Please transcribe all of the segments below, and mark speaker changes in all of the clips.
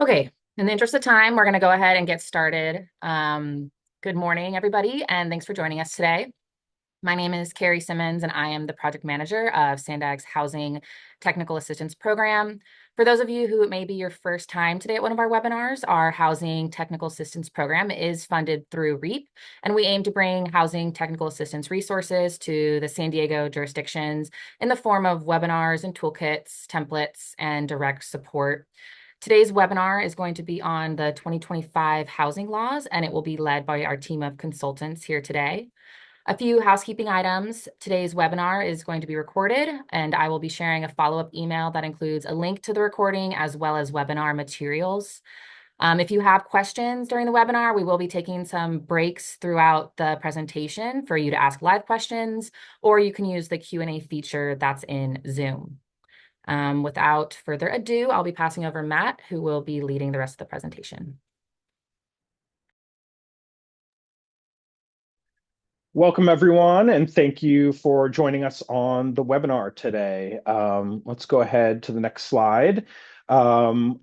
Speaker 1: Okay, in the interest of time, we're going to go ahead and get started. Good morning, everybody, and thanks for joining us today. My name is Carrie Simmons, and I am the project manager of SANDAG's Housing Technical Assistance Program. For those of you who it may be your first time today at one of our webinars, our Housing Technical Assistance Program is funded through REAP, and we aim to bring housing technical assistance resources to the San Diego jurisdictions in the form of webinars and toolkits, templates, and direct support. Today's webinar is going to be on the 2025 housing laws, and it will be led by our team of consultants here today. A few housekeeping items. Today's webinar is going to be recorded, and I will be sharing a follow-up email that includes a link to the recording as well as webinar materials. If you have questions during the webinar, we will be taking some breaks throughout the presentation for you to ask live questions, or you can use the Q&A feature that's in Zoom. Without further ado, I'll be passing over Matt, who will be leading the rest of the presentation.
Speaker 2: Welcome, everyone, and thank you for joining us on the webinar today. Let's go ahead to the next slide.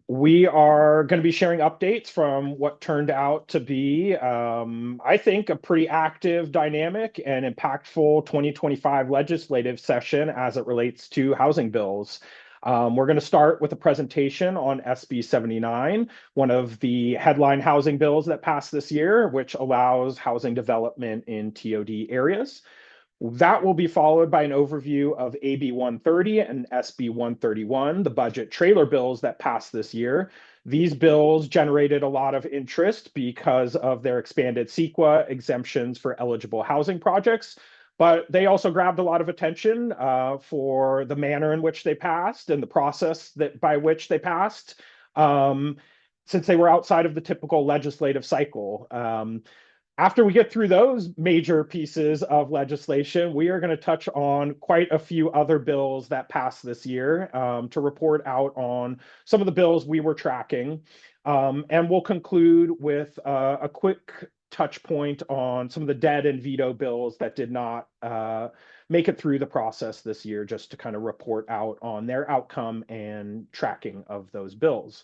Speaker 2: We are going to be sharing updates from what turned out to be, I think, a pretty active, dynamic, and impactful 2025 legislative session as it relates to housing bills. We're going to start with a presentation on SB 79, one of the headline housing bills that passed this year, which allows housing development in TOD areas. That will be followed by an overview of AB 130 and SB 131, the budget trailer bills that passed this year. These bills generated a lot of interest because of their expanded CEQA exemptions for eligible housing projects, but they also grabbed a lot of attention for the manner in which they passed and the process by which they passed, since they were outside of the typical legislative cycle. After we get through those major pieces of legislation, we are going to touch on quite a few other bills that passed this year to report out on some of the bills we were tracking. And we'll conclude with a quick touch point on some of the dead and veto bills that did not make it through the process this year, just to kind of report out on their outcome and tracking of those bills.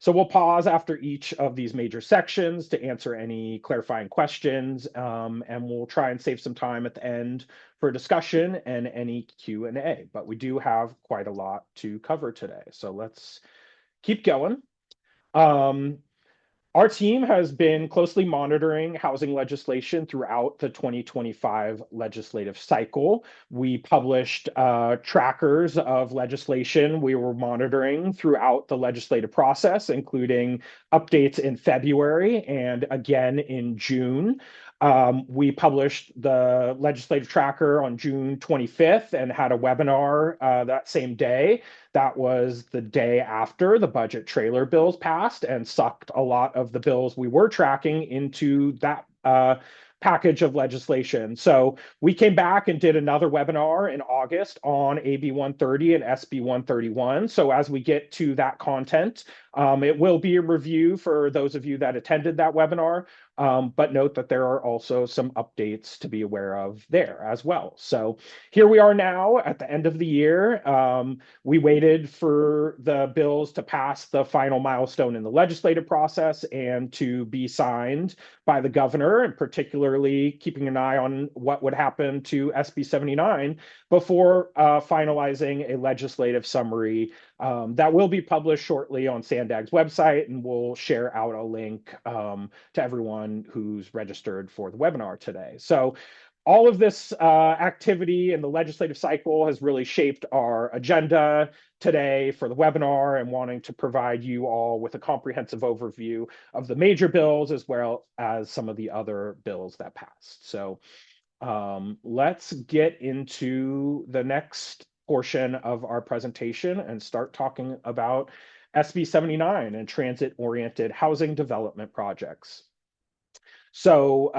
Speaker 2: So we'll pause after each of these major sections to answer any clarifying questions, and we'll try and save some time at the end for discussion and any Q&A. But we do have quite a lot to cover today, so let's keep going. Our team has been closely monitoring housing legislation throughout the 2025 legislative cycle. We published trackers of legislation we were monitoring throughout the legislative process, including updates in February and again in June. We published the legislative tracker on June 25th and had a webinar that same day. That was the day after the budget trailer bills passed and sucked a lot of the bills we were tracking into that package of legislation. So we came back and did another webinar in August on AB 130 and SB 131. So as we get to that content, it will be a review for those of you that attended that webinar, but note that there are also some updates to be aware of there as well. So here we are now at the end of the year. We waited for the bills to pass the final milestone in the legislative process and to be signed by the governor, and particularly keeping an eye on what would happen to SB 79 before finalizing a legislative summary that will be published shortly on SANDAG's website, and we'll share out a link to everyone who's registered for the webinar today. So all of this activity in the legislative cycle has really shaped our agenda today for the webinar, and wanting to provide you all with a comprehensive overview of the major bills as well as some of the other bills that passed. So let's get into the next portion of our presentation and start talking about SB 79 and transit-oriented housing development projects. So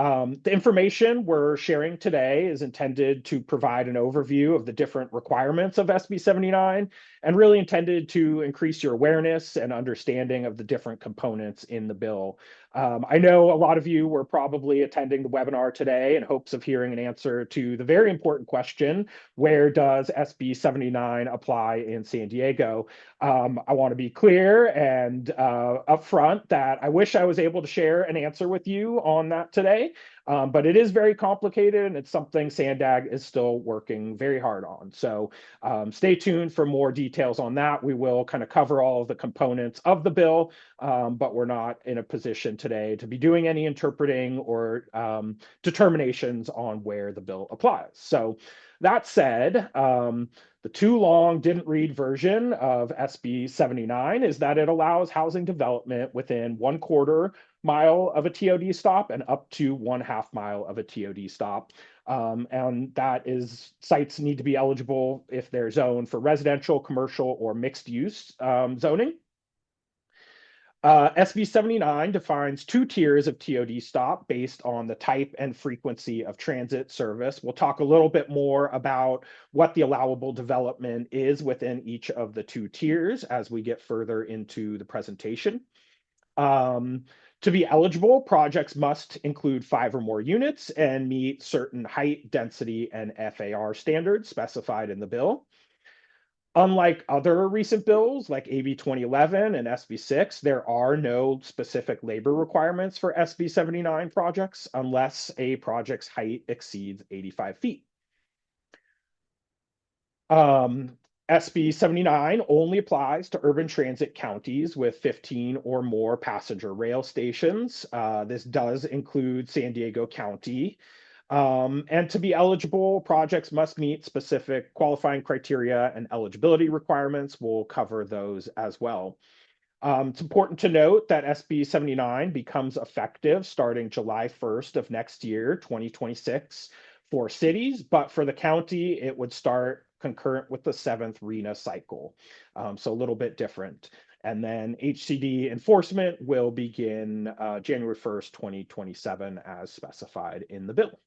Speaker 2: the information we're sharing today is intended to provide an overview of the different requirements of SB 79 and really intended to increase your awareness and understanding of the different components in the bill. I know a lot of you were probably attending the webinar today in hopes of hearing an answer to the very important question, where does SB 79 apply in San Diego? I want to be clear and upfront that I wish I was able to share an answer with you on that today, but it is very complicated and it's something SANDAG is still working very hard on. So stay tuned for more details on that. We will kind of cover all of the components of the bill, but we're not in a position today to be doing any interpreting or determinations on where the bill applies. So that said, the too long didn't read version of SB 79 is that it allows housing development within 1/4 mile of a TOD stop and up to 1/2 mile of a TOD stop. And that is, sites need to be eligible if they're zoned for residential, commercial, or mixed use zoning. SB 79 defines 2 tiers of TOD stop based on the type and frequency of transit service. We'll talk a little bit more about what the allowable development is within each of the 2 tiers as we get further into the presentation. To be eligible, projects must include 5 or more units and meet certain height, density, and FAR standards specified in the bill. Unlike other recent bills like AB 2011 and SB 6, there are no specific labor requirements for SB 79 projects unless a project's height exceeds 85 feet. SB 79 only applies to urban transit counties with 15 or more passenger rail stations. This does include San Diego County. And to be eligible, projects must meet specific qualifying criteria and eligibility requirements. We'll cover those as well. It's important to note that SB 79 becomes effective starting July 1st of next year, 2026, for cities, but for the county, it would start concurrent with the 7th RENA cycle. So a little bit different. And then HCD enforcement will begin January 1st, 2027, as specified in the bill.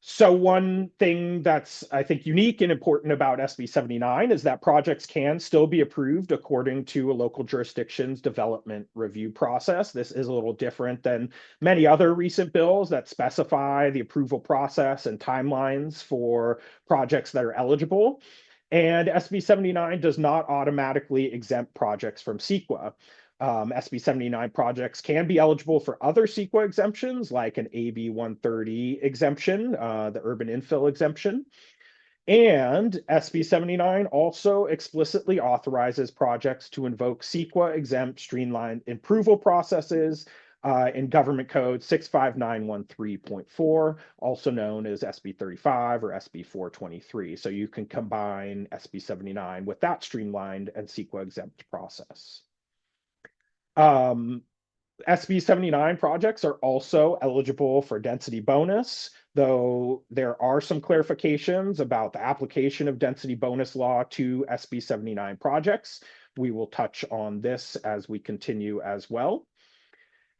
Speaker 2: So one thing that's, I think, unique and important about SB 79 is that projects can still be approved according to a local jurisdiction's development review process. This is a little different than many other recent bills that specify the approval process and timelines for projects that are eligible. And SB 79 does not automatically exempt projects from CEQA. SB 79 projects can be eligible for other CEQA exemptions, like an AB 130 exemption, the urban infill exemption. And SB 79 also explicitly authorizes projects to invoke CEQA exempt streamlined approval processes in Government Code 65913.4, also known as SB 35 or SB 423. So you can combine SB 79 with that streamlined and CEQA exempt process. SB 79 projects are also eligible for density bonus, though there are some clarifications about the application of density bonus law to SB 79 projects. We will touch on this as we continue as well.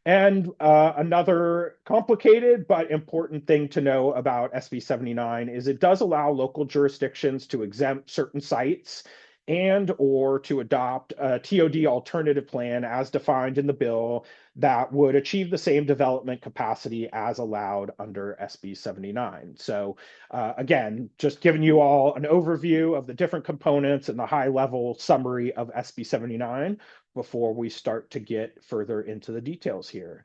Speaker 2: And another complicated but important thing to know about SB 79 is it does allow local jurisdictions to exempt certain sites and or to adopt a TOD alternative plan as defined in the bill that would achieve the same development capacity as allowed under SB 79. So again, just giving you all an overview of the different components and the high-level summary of SB 79 before we start to get further into the details here,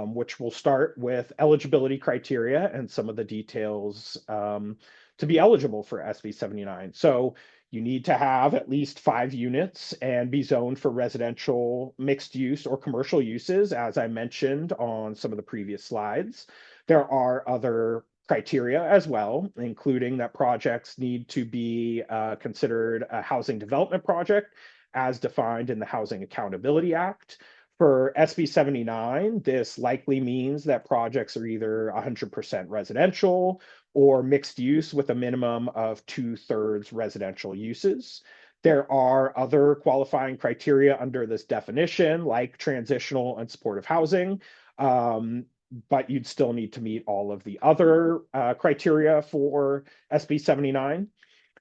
Speaker 2: which will start with eligibility criteria and some of the details to be eligible for SB 79. So you need to have at least 5 units and be zoned for residential, mixed use, or commercial uses, as I mentioned on some of the previous slides. There are other criteria as well, including that projects need to be considered a housing development project as defined in the Housing Accountability Act. For SB 79, this likely means that projects are either 100% residential or mixed use with a minimum of 2/3 residential uses. There are other qualifying criteria under this definition, like transitional and supportive housing, but you'd still need to meet all of the other criteria for SB 79.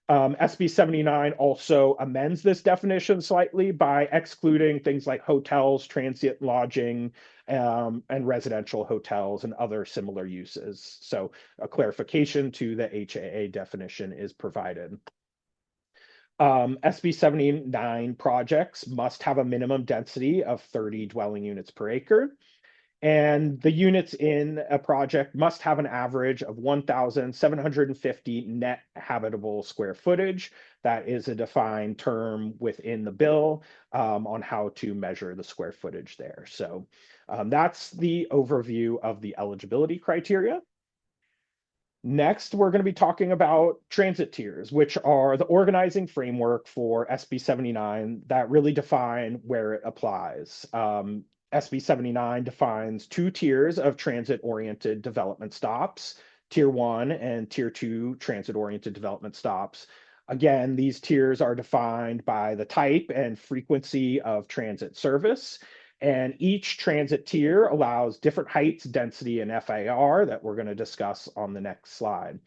Speaker 2: SB 79 also amends this definition slightly by excluding things like hotels, transient lodging, and residential hotels and other similar uses. So a clarification to the HAA definition is provided. SB 79 projects must have a minimum density of 30 dwelling units per acre. And the units in a project must have an average of 1,750 net habitable square footage. That is a defined term within the bill on how to measure the square footage there. So that's the overview of the eligibility criteria. Next, we're going to be talking about transit tiers, which are the organizing framework for SB 79 that really define where it applies. SB 79 defines two tiers of transit-oriented development stops, Tier 1 and Tier 2 transit-oriented development stops. Again, these tiers are defined by the type and frequency of transit service, and each transit tier allows different heights, density, and FAR that we're going to discuss on the next slide.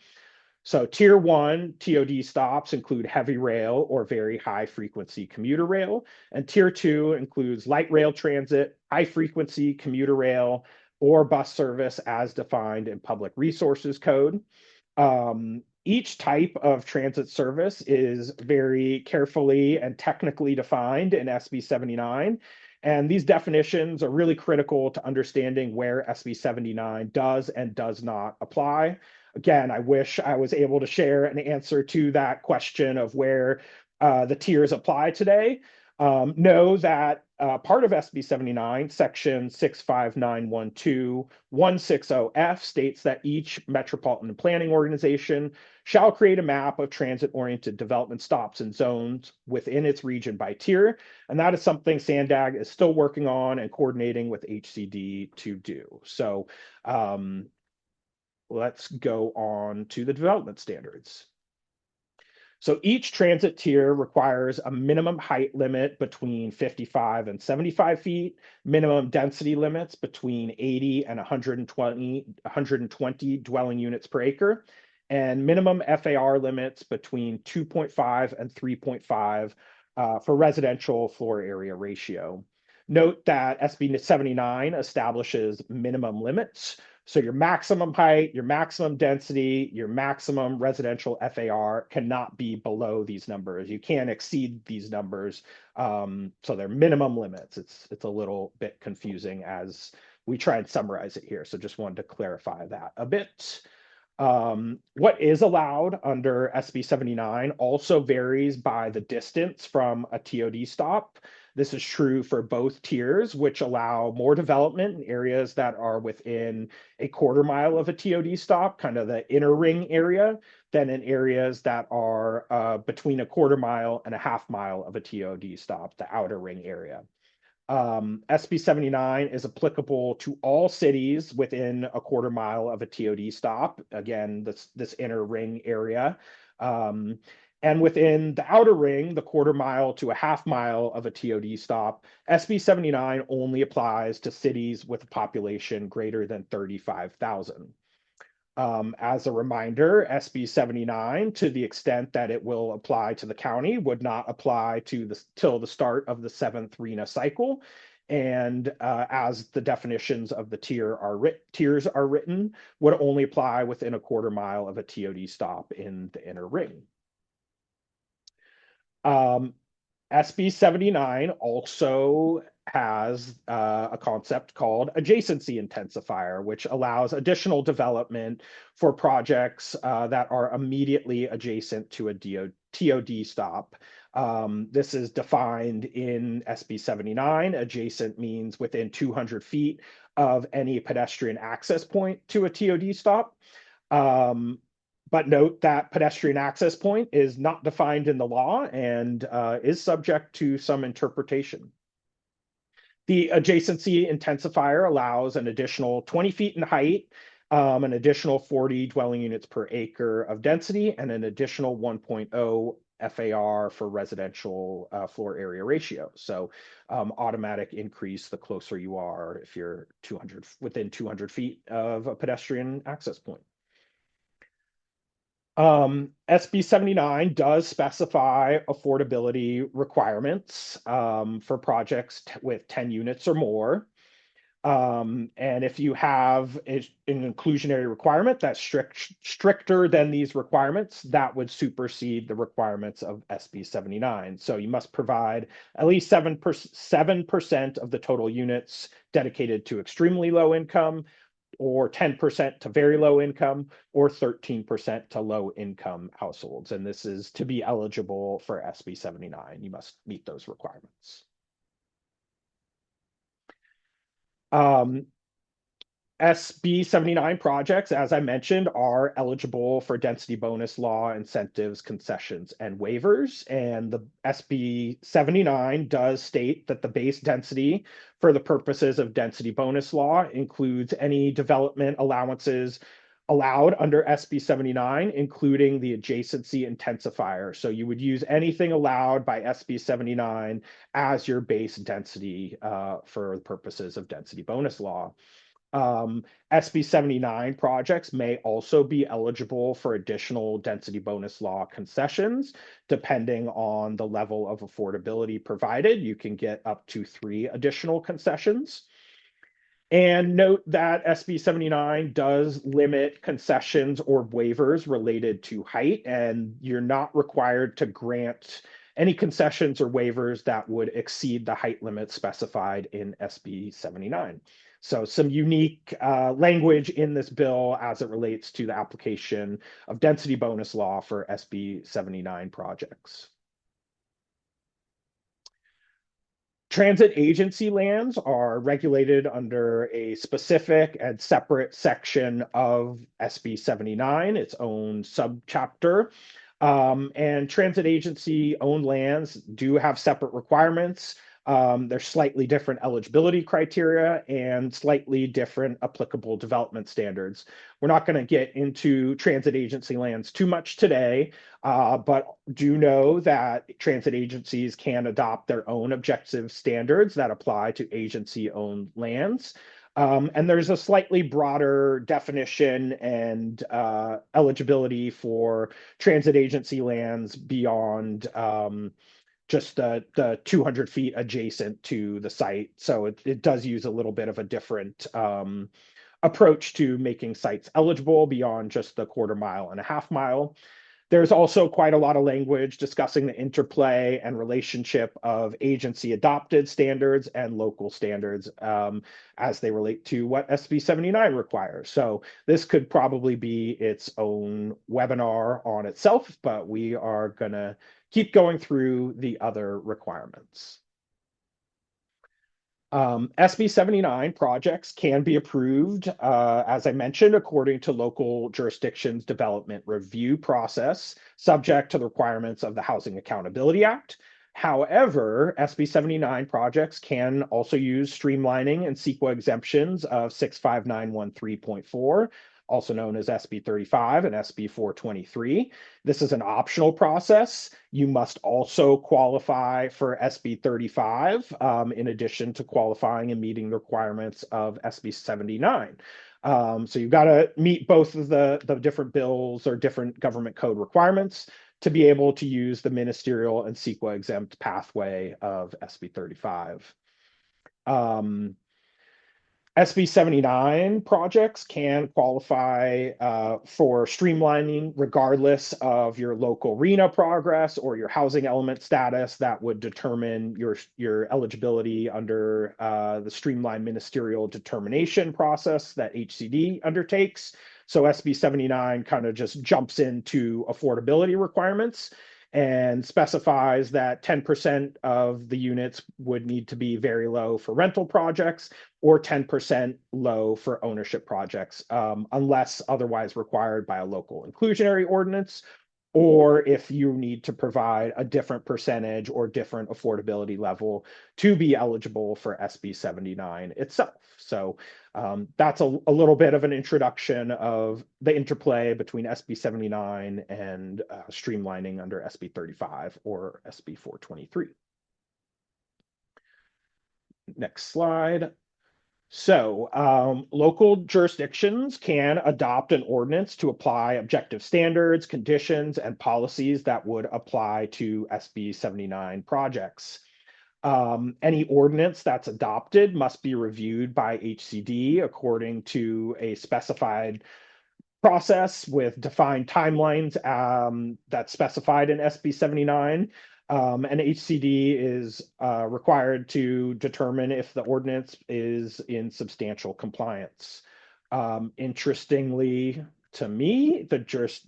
Speaker 2: So Tier 1 TOD stops include heavy rail or very high frequency commuter rail, and Tier 2 includes light rail transit, high frequency commuter rail, or bus service as defined in Public Resources Code. Each type of transit service is very carefully and technically defined in SB 79, and these definitions are really critical to understanding where SB 79 does and does not apply. Again, I wish I was able to share an answer to that question of where the tiers apply today. Know that part of SB 79, section 65912-160F states that each metropolitan planning organization shall create a map of transit-oriented development stops and zones within its region by tier. And that is something SANDAG is still working on and coordinating with HCD to do. So let's go on to the development standards. So each transit tier requires a minimum height limit between 55 and 75 feet, minimum density limits between 80 and 120 dwelling units per acre, and minimum FAR limits between 2.5 and 3.5 for residential floor area ratio. Note that SB 79 establishes minimum limits. So your maximum height, your maximum density, your maximum residential FAR cannot be below these numbers. You can't exceed these numbers. So they're minimum limits. It's a little bit confusing as we try and summarize it here. So just wanted to clarify that a bit. What is allowed under SB 79 also varies by the distance from a TOD stop. This is true for both tiers, which allow more development in areas that are within a quarter mile of a TOD stop, kind of the inner ring area, than in areas that are between a quarter mile and a half mile of a TOD stop, the outer ring area. SB 79 is applicable to all cities within a quarter mile of a TOD stop. Again, this inner ring area. And within the outer ring, the quarter mile to a half mile of a TOD stop, SB 79 only applies to cities with a population greater than 35,000. As a reminder, SB 79, to the extent that it will apply to the county, would not apply till the start of the 7th RENA cycle. And as the definitions of the tiers are written, would only apply within a quarter mile of a TOD stop in the inner ring. SB 79 also has a concept called adjacency intensifier, which allows additional development for projects that are immediately adjacent to a TOD stop. This is defined in SB 79. Adjacent means within 200 feet of any pedestrian access point to a TOD stop. But note that pedestrian access point is not defined in the law and is subject to some interpretation. The adjacency intensifier allows an additional 20 feet in height, an additional 40 dwelling units per acre of density, and an additional 1.0 FAR for residential floor area ratio. So automatic increase the closer you are if you're within 200 feet of a pedestrian access point. SB 79 does specify affordability requirements for projects with 10 units or more. And if you have an inclusionary requirement that's stricter than these requirements, that would supersede the requirements of SB 79. So you must provide at least 7% of the total units dedicated to extremely low income, or 10% to very low income, or 13% to low income households. And this is to be eligible for SB 79. You must meet those requirements. SB 79 projects, as I mentioned, are eligible for density bonus law incentives, concessions, and waivers. And the SB 79 does state that the base density for the purposes of density bonus law includes any development allowances allowed under SB 79, including the adjacency intensifier. So you would use anything allowed by SB 79 as your base density for the purposes of density bonus law. SB 79 projects may also be eligible for additional density bonus law concessions, depending on the level of affordability provided. You can get up to 3 additional concessions. And note that SB 79 does limit concessions or waivers related to height, and you're not required to grant any concessions or waivers that would exceed the height limit specified in SB 79. So some unique language in this bill as it relates to the application of density bonus law for SB 79 projects. Transit agency lands are regulated under a specific and separate section of SB 79, its own subchapter. And transit agency owned lands do have separate requirements. There's slightly different eligibility criteria and slightly different applicable development standards. We're not going to get into transit agency lands too much today, but do know that transit agencies can adopt their own objective standards that apply to agency-owned lands. And there's a slightly broader definition and eligibility for transit agency lands beyond just the 200 feet adjacent to the site. So it does use a little bit of a different approach to making sites eligible beyond just the quarter mile and a half mile. There's also quite a lot of language discussing the interplay and relationship of agency adopted standards and local standards as they relate to what SB 79 requires. So this could probably be its own webinar on itself, but we are going to keep going through the other requirements. SB 79 projects can be approved, as I mentioned, according to local jurisdictions' development review process, subject to the requirements of the Housing Accountability Act. However, SB 79 projects can also use streamlining and CEQA exemptions of 65913.4, also known as SB 35 and SB 423. This is an optional process. You must also qualify for SB 35 in addition to qualifying and meeting the requirements of SB 79. So you've got to meet both of the different bills or different government code requirements to be able to use the ministerial and CEQA exempt pathway of SB 35. SB 79 projects can qualify for streamlining regardless of your local RENA progress or your housing element status. That would determine your eligibility under the streamlined ministerial determination process that HCD undertakes. So SB 79 kind of just jumps into affordability requirements and specifies that 10% of the units would need to be very low for rental projects or 10% low for ownership projects, unless otherwise required by a local inclusionary ordinance, or if you need to provide a different percentage or different affordability level to be eligible for SB 79 itself. So that's a little bit of an introduction of the interplay between SB 79 and streamlining under SB 35 or SB 423. Next slide. So, local jurisdictions can adopt an ordinance to apply objective standards, conditions, and policies that would apply to SB 79 projects. Any ordinance that's adopted must be reviewed by HCD according to a specified process with defined timelines that's specified in SB 79. And HCD is required to determine if the ordinance is in substantial compliance. Interestingly, to me, the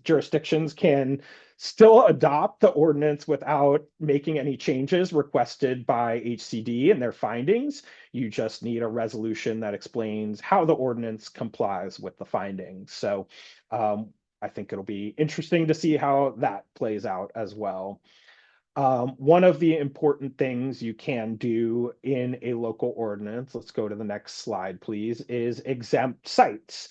Speaker 2: jurisdictions can still adopt the ordinance without making any changes requested by HCD in their findings. You just need a resolution that explains how the ordinance complies with the findings. So I think it'll be interesting to see how that plays out as well. One of the important things you can do in a local ordinance, let's go to the next slide, please, is exempt sites.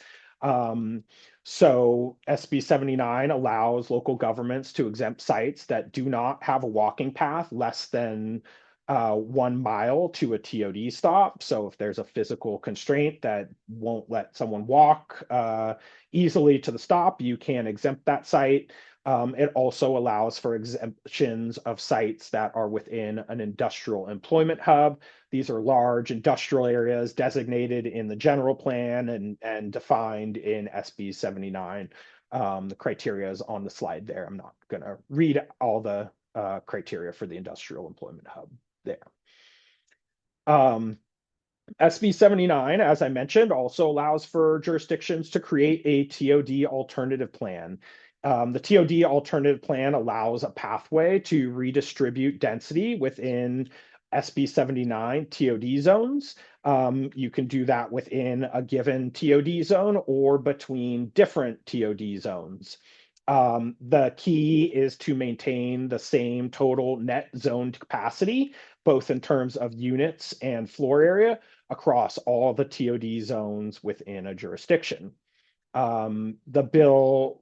Speaker 2: So SB 79 allows local governments to exempt sites that do not have a walking path less than 1 mile to a TOD stop. So if there's a physical constraint that won't let someone walk easily to the stop, you can exempt that site. It also allows for exemptions of sites that are within an industrial employment hub. These are large industrial areas designated in the general plan and defined in SB 79. The criteria is on the slide there. I'm not going to read all the criteria for the industrial employment hub there. SB 79, as I mentioned, also allows for jurisdictions to create a TOD alternative plan. The TOD alternative plan allows a pathway to redistribute density within SB 79 TOD zones. You can do that within a given TOD zone or between different TOD zones. The key is to maintain the same total net zoned capacity, both in terms of units and floor area across all the TOD zones within a jurisdiction. The bill,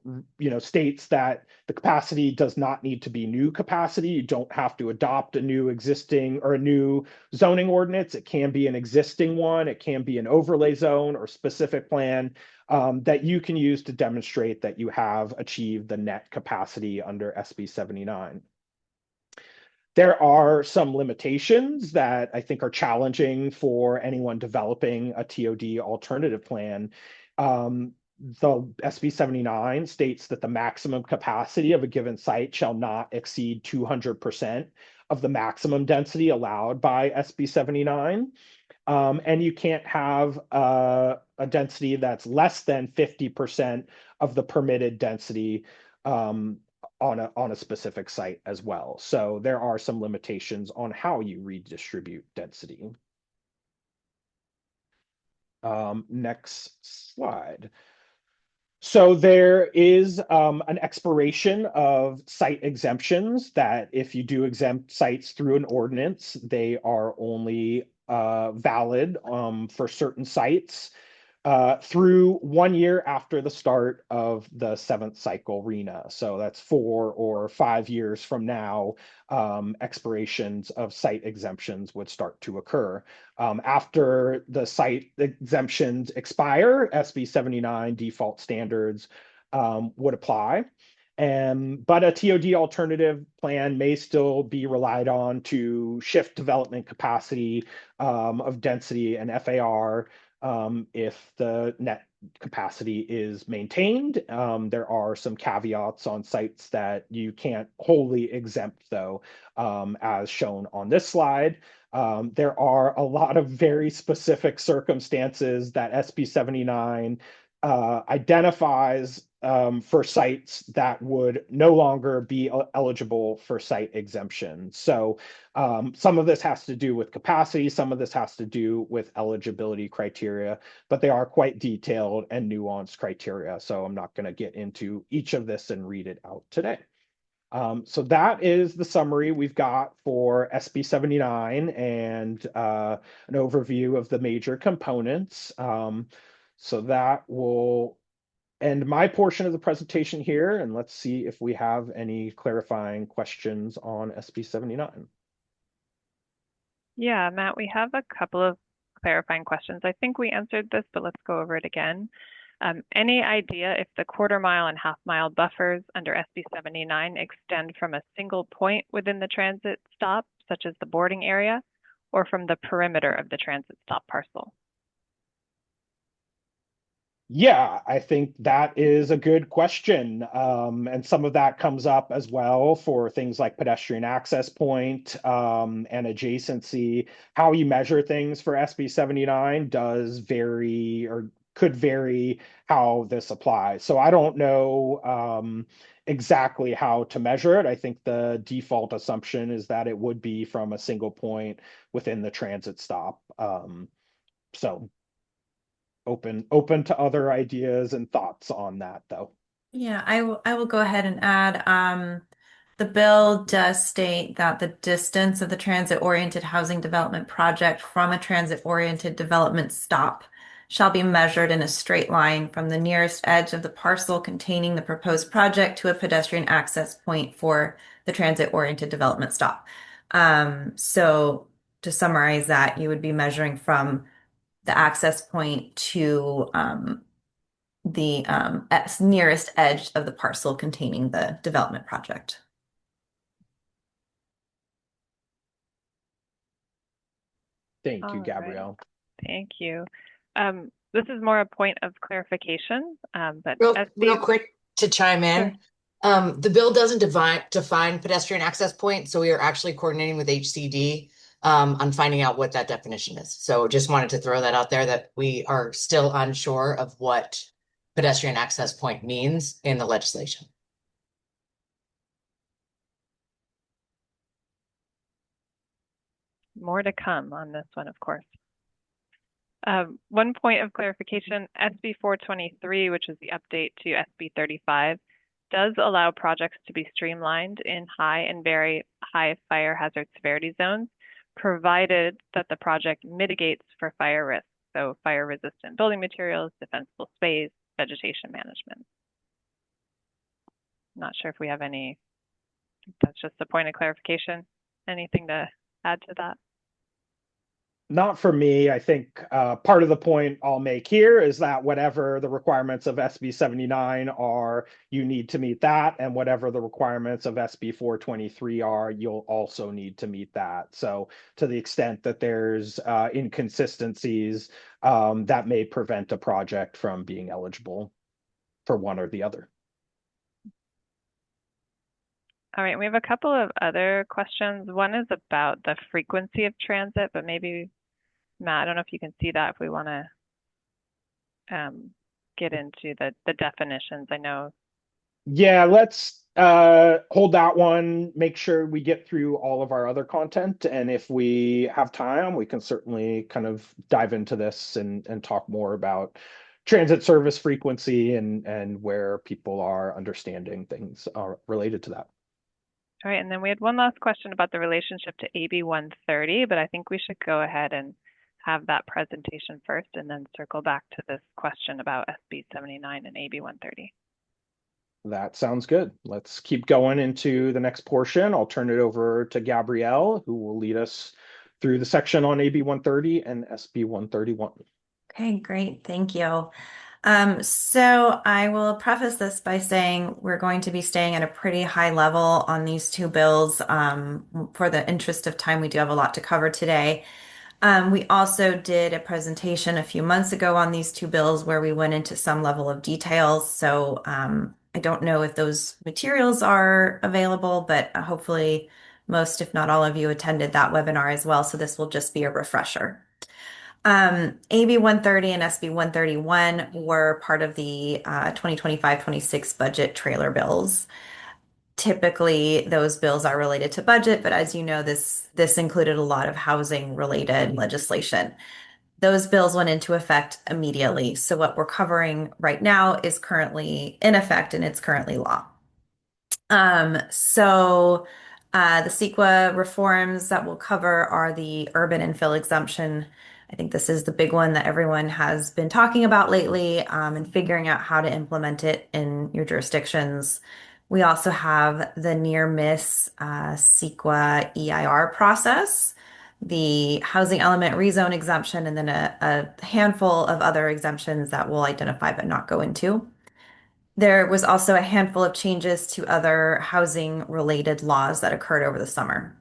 Speaker 2: states that the capacity does not need to be new capacity. You don't have to adopt a new existing or a new zoning ordinance. It can be an existing one. It can be an overlay zone or specific plan that you can use to demonstrate that you have achieved the net capacity under SB 79. There are some limitations that I think are challenging for anyone developing a TOD alternative plan. The SB 79 states that the maximum capacity of a given site shall not exceed 200% of the maximum density allowed by SB 79. And you can't have a density that's less than 50% of the permitted density on a specific site as well. So there are some limitations on how you redistribute density. Next slide. So there is an expiration of site exemptions that if you do exempt sites through an ordinance, they are only valid for certain sites through 1 year after the start of the 7th cycle RENA. So that's 4 or 5 years from now, expirations of site exemptions would start to occur. After the site exemptions expire, SB 79 default standards would apply. But a TOD alternative plan may still be relied on to shift development capacity of density and FAR if the net capacity is maintained. There are some caveats on sites that you can't wholly exempt, though, as shown on this slide. There are a lot of very specific circumstances that SB 79 identifies for sites that would no longer be eligible for site exemption. So some of this has to do with capacity, some of this has to do with eligibility criteria, but they are quite detailed and nuanced criteria. So I'm not going to get into each of this and read it out today. So that is the summary we've got for SB 79 and an overview of the major components. So that will end my portion of the presentation here, and let's see if we have any clarifying questions on SB 79.
Speaker 3: Yeah, Matt, we have a couple of clarifying questions. I think we answered this, but let's go over it again. Any idea if the quarter mile and half mile buffers under SB 79 extend from a single point within the transit stop, such as the boarding area, or from the perimeter of the transit stop parcel?
Speaker 2: Yeah, I think that is a good question. And some of that comes up as well for things like pedestrian access point and adjacency. How you measure things for SB 79 does vary or could vary how this applies. So I don't know exactly how to measure it. I think the default assumption is that it would be from a single point within the transit stop. So open to other ideas and thoughts on that though.
Speaker 4: Yeah, I will go ahead and add, the bill does state that the distance of the transit-oriented housing development project from a transit-oriented development stop shall be measured in a straight line from the nearest edge of the parcel containing the proposed project to a pedestrian access point for the transit-oriented development stop. So to summarize that, you would be measuring from the access point to the nearest edge of the parcel containing the development project.
Speaker 2: Thank you, Gabrielle.
Speaker 3: Right. Thank you. This is more a point of clarification, but
Speaker 5: real quick to chime in. Sure. The bill doesn't define pedestrian access point, so we are actually coordinating with HCD on finding out what that definition is. So just wanted to throw that out there that we are still unsure of what pedestrian access point means in the legislation.
Speaker 3: More to come on this one, of course. One point of clarification, SB 423, which is the update to SB 35, does allow projects to be streamlined in high and very high fire hazard severity zones, provided that the project mitigates for fire risk, so fire resistant building materials, defensible space, vegetation management. Not sure if we have any, that's just a point of clarification. Anything to add to that?
Speaker 2: Not for me. I think part of the point I'll make here is that whatever the requirements of SB 79 are, you need to meet that. And whatever the requirements of SB 423 are, you'll also need to meet that. So to the extent that there's inconsistencies, that may prevent a project from being eligible for one or the other.
Speaker 3: All right, we have a couple of other questions. One is about the frequency of transit, but maybe, Matt, I don't know if you can see that if we want to get into the definitions. I know. Yeah,
Speaker 2: let's hold that one, make sure we get through all of our other content. And if we have time, we can certainly kind of dive into this and talk more about transit service frequency and where people are understanding things related to that.
Speaker 3: All right, and then we had one last question about the relationship to AB 130, but I think we should go ahead and have that presentation first and then circle back to this question about SB 79 and AB 130.
Speaker 2: That sounds good. Let's keep going into the next portion. I'll turn it over to Gabrielle, who will lead us through the section on AB 130 and SB 131.
Speaker 4: Okay, great. Thank you. So I will preface this by saying we're going to be staying at a pretty high level on these two bills. For the interest of time, we do have a lot to cover today. We also did a presentation a few months ago on these two bills where we went into some level of details. So I don't know if those materials are available, but hopefully most, if not all of you attended that webinar as well. So this will just be a refresher. AB 130 and SB 131 were part of the 2025-26 budget trailer bills. Typically, those bills are related to budget, but as you know, this included a lot of housing-related legislation. Those bills went into effect immediately. So what we're covering right now is currently in effect and it's currently law. The CEQA reforms that we'll cover are the urban infill exemption. I think this is the big one that everyone has been talking about lately and figuring out how to implement it in your jurisdictions. We also have the near miss CEQA EIR process the housing element rezone exemption, and then a handful of other exemptions that we'll identify but not go into. There was also a handful of changes to other housing-related laws that occurred over the summer.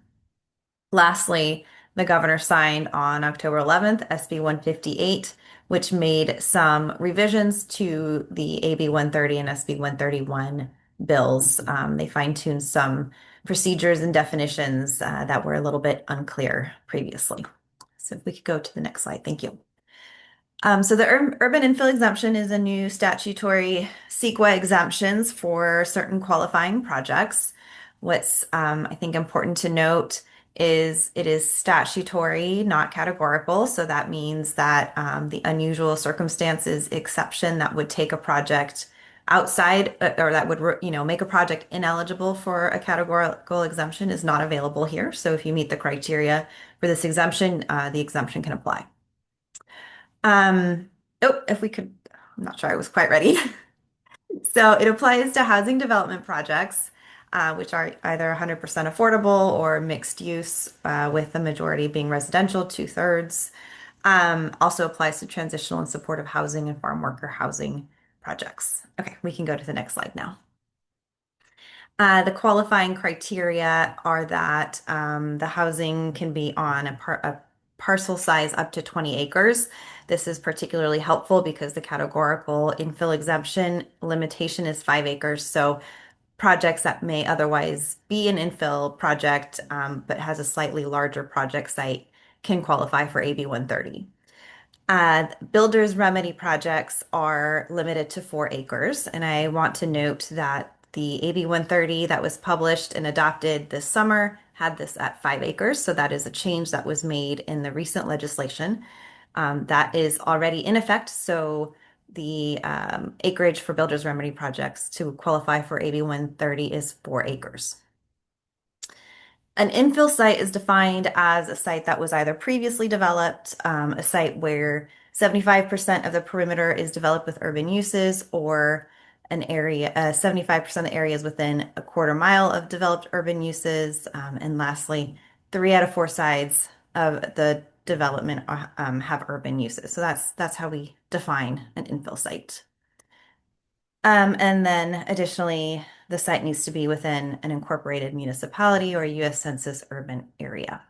Speaker 4: Lastly, the governor signed on October 11th SB 158, which made some revisions to the AB 130 and SB 131 bills. They fine-tuned some procedures and definitions that were a little bit unclear previously. So if we could go to the next slide, thank you. So the urban infill exemption is a new statutory CEQA exemptions for certain qualifying projects. What's I think important to note is it is statutory, not categorical. So that means that the unusual circumstances exception that would take a project outside or that would make a project ineligible for a categorical exemption is not available here. So if you meet the criteria for this exemption, the exemption can apply. If we could, I'm not sure I was quite ready. So it applies to housing development projects, which are either 100% affordable or mixed use, with the majority being residential, 2/3. Also applies to transitional and supportive housing and farm worker housing projects. Okay, we can go to the next slide now. The qualifying criteria are that the housing can be on a parcel size up to 20 acres. This is particularly helpful because the categorical infill exemption limitation is 5 acres. So projects that may otherwise be an infill project but has a slightly larger project site can qualify for AB 130. Builder's remedy projects are limited to 4 acres. And I want to note that the AB 130 that was published and adopted this summer had this at 5 acres. So that is a change that was made in the recent legislation that is already in effect. So the acreage for builder's remedy projects to qualify for AB 130 is 4 acres. An infill site is defined as a site that was either previously developed, a site where 75% of the perimeter is developed with urban uses, or an area, 75% of the area is within a quarter mile of developed urban uses. And lastly, 3 out of 4 sides of the development have urban uses. So that's how we define an infill site. And then additionally, the site needs to be within an incorporated municipality or a U.S. Census urban area.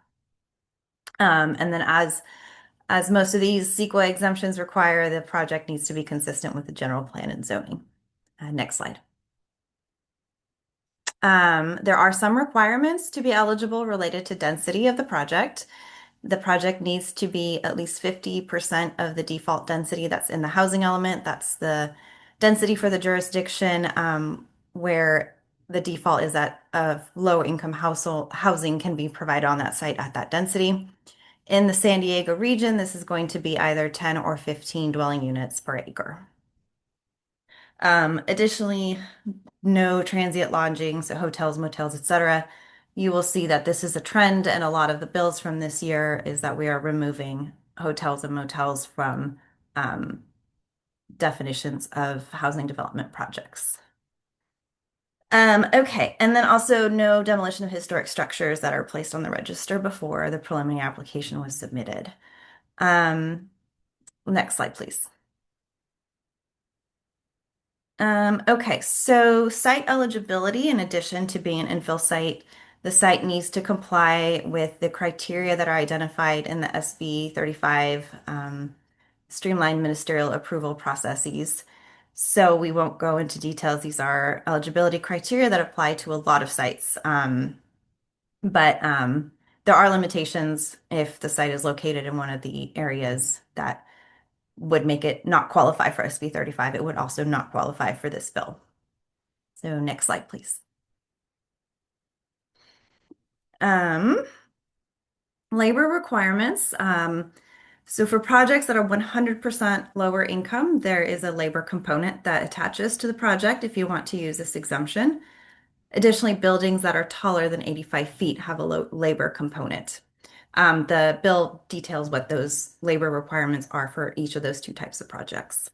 Speaker 4: And then as most of these CEQA exemptions require, the project needs to be consistent with the general plan and zoning. Next slide. There are some requirements to be eligible related to density of the project. The project needs to be at least 50% of the default density that's in the housing element. That's the density for the jurisdiction where the default is that low income household housing can be provided on that site at that density. In the San Diego region, this is going to be either 10 or 15 dwelling units per acre. Additionally, no transient lodging, so hotels, motels, etc. You will see that this is a trend, and a lot of the bills from this year is that we are removing hotels and motels from definitions of housing development projects. Okay, and then also no demolition of historic structures that are placed on the register before the preliminary application was submitted. Next slide, please. Okay, so site eligibility, in addition to being an infill site, the site needs to comply with the criteria that are identified in the SB 35 streamlined ministerial approval processes. So we won't go into details. These are eligibility criteria that apply to a lot of sites. But there are limitations if the site is located in one of the areas that would make it not qualify for SB 35. It would also not qualify for this bill. So next slide, please. Labor requirements. So for projects that are 100% lower income, there is a labor component that attaches to the project if you want to use this exemption. Additionally, buildings that are taller than 85 feet have a low labor component. The bill details what those labor requirements are for each of those 2 types of projects.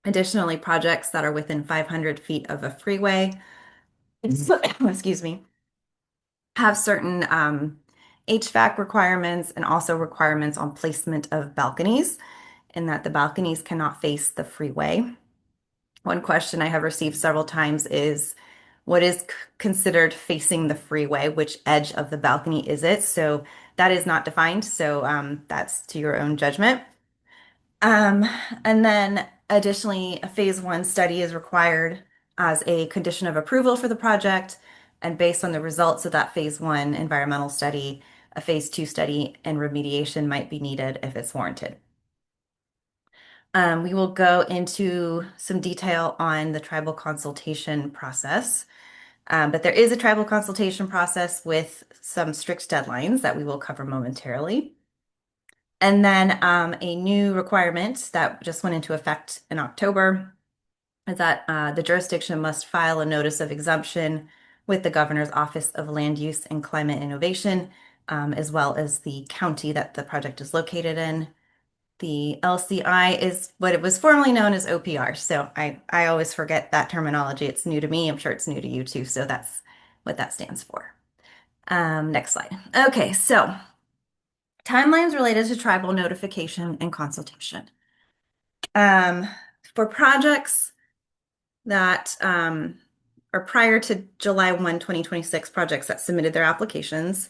Speaker 4: Additionally, projects that are within 500 feet of a freeway, excuse me, have certain HVAC requirements and also requirements on placement of balconies, and that the balconies cannot face the freeway. One question I have received several times is, what is considered facing the freeway? Which edge of the balcony is it? So that is not defined, so that's to your own judgment. And then additionally, a phase 1 study is required as a condition of approval for the project. And based on the results of that phase 1 environmental study, a phase 2 study and remediation might be needed if it's warranted. We will go into some detail on the tribal consultation process. But there is a tribal consultation process with some strict deadlines that we will cover momentarily. And then a new requirement that just went into effect in October is that the jurisdiction must file a notice of exemption with the Governor's Office of Land Use and Climate Innovation, as well as the county that the project is located in. The LCI is what it was formerly known as OPR. So I always forget that terminology. It's new to me. I'm sure it's new to you too. So that's what that stands for. Next slide. Okay, so timelines related to tribal notification and consultation. For projects that are prior to July 1, 2026, projects that submitted their applications,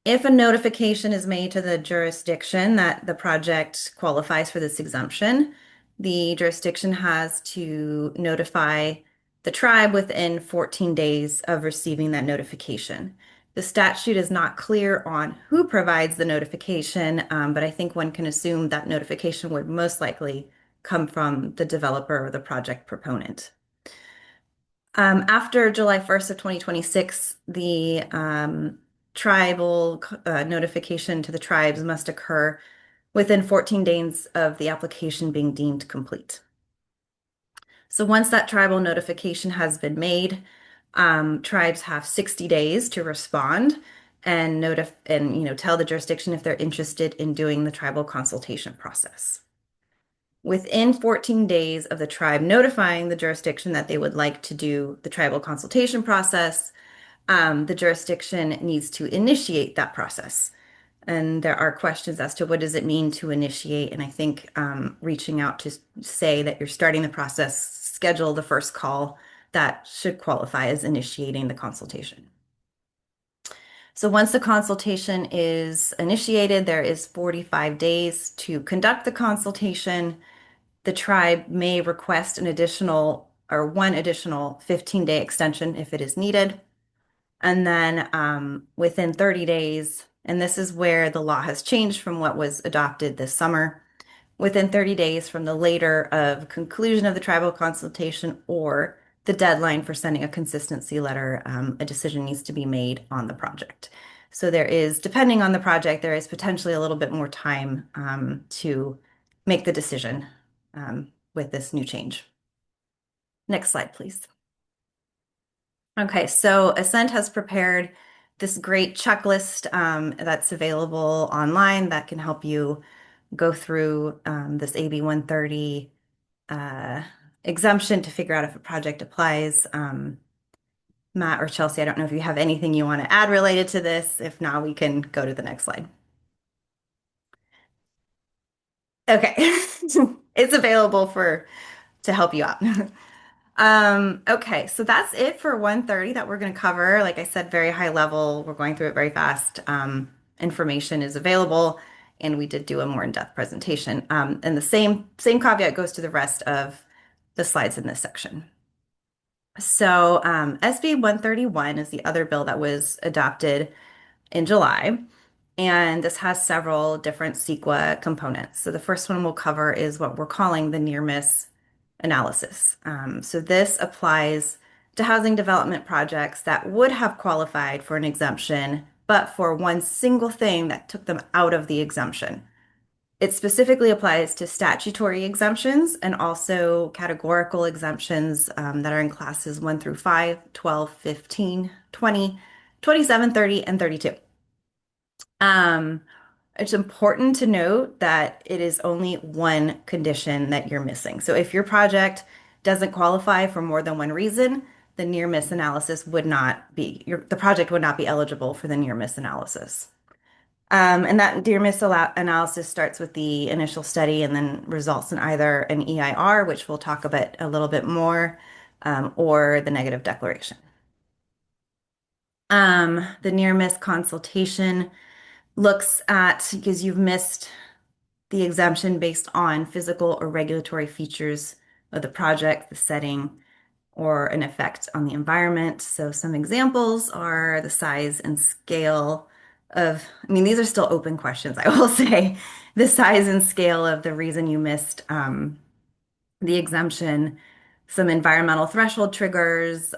Speaker 4: if a notification is made to the jurisdiction that the project qualifies for this exemption, the jurisdiction has to notify the tribe within 14 days of receiving that notification. The statute is not clear on who provides the notification, but I think one can assume that notification would most likely come from the developer or the project proponent. After July 1st of 2026, the tribal notification to the tribes must occur within 14 days of the application being deemed complete. So once that tribal notification has been made, tribes have 60 days to respond and tell the jurisdiction if they're interested in doing the tribal consultation process. Within 14 days of the tribe notifying the jurisdiction that they would like to do the tribal consultation process, the jurisdiction needs to initiate that process. And there are questions as to what does it mean to initiate. And I think reaching out to say that you're starting the process, schedule the first call, that should qualify as initiating the consultation. So once the consultation is initiated, there is 45 days to conduct the consultation. The tribe may request one additional 15-day extension if it is needed. And then within 30 days, and this is where the law has changed from what was adopted this summer, within 30 days from the later of conclusion of the tribal consultation or the deadline for sending a consistency letter, a decision needs to be made on the project. So there is, depending on the project, there is potentially a little bit more time to make the decision with this new change. Next slide, please. Okay, so Ascent has prepared this great checklist that's available online that can help you go through this AB 130 exemption to figure out if a project applies. Matt or Chelsea, I don't know if you have anything you want to add related to this. If not, we can go to the next slide. Okay, it's available to help you out. Okay, so that's it for 130 that we're going to cover. Like I said, very high level. We're going through it very fast. Information is available, and we did do a more in-depth presentation. And the same caveat goes to the rest of the slides in this section. So SB 131 is the other bill that was adopted in July. And this has several different CEQA components. So the first one we'll cover is what we're calling the near miss analysis. So this applies to housing development projects that would have qualified for an exemption, but for one single thing that took them out of the exemption. It specifically applies to statutory exemptions and also categorical exemptions that are in classes 1 through 5, 12, 15, 20, 27, 30, and 32. It's important to note that it is only one condition that you're missing. So if your project doesn't qualify for more than one reason, the near miss analysis would not be, the project would not be eligible for the near miss analysis. And that near miss analysis starts with the initial study and then results in either an EIR, which we'll talk about a little bit more, or the negative declaration. The near miss consultation looks at, because you've missed the exemption based on physical or regulatory features of the project, the setting, or an effect on the environment. So some examples are the size and scale of, I mean, these are still open questions, I will say, the size and scale of the reason you missed the exemption, some environmental threshold triggers,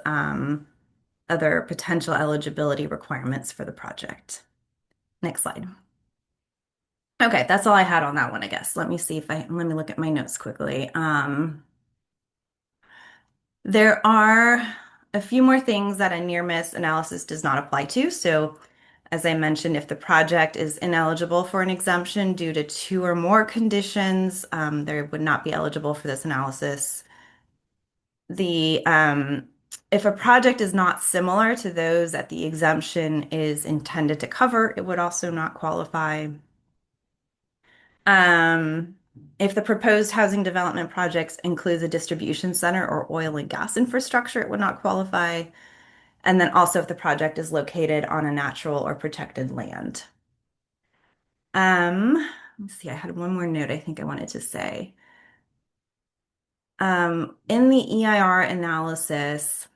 Speaker 4: other potential eligibility requirements for the project. Next slide. Okay, that's all I had on that one, I guess. Let me look at my notes quickly. There are a few more things that a near miss analysis does not apply to. So as I mentioned, if the project is ineligible for an exemption due to 2 or more conditions, they would not be eligible for this analysis. If a project is not similar to those that the exemption is intended to cover, it would also not qualify. If the proposed housing development projects includes a distribution center or oil and gas infrastructure, it would not qualify. And then also if the project is located on a natural or protected land. Let's see, I had one more note I think I wanted to say. In the EIR analysis,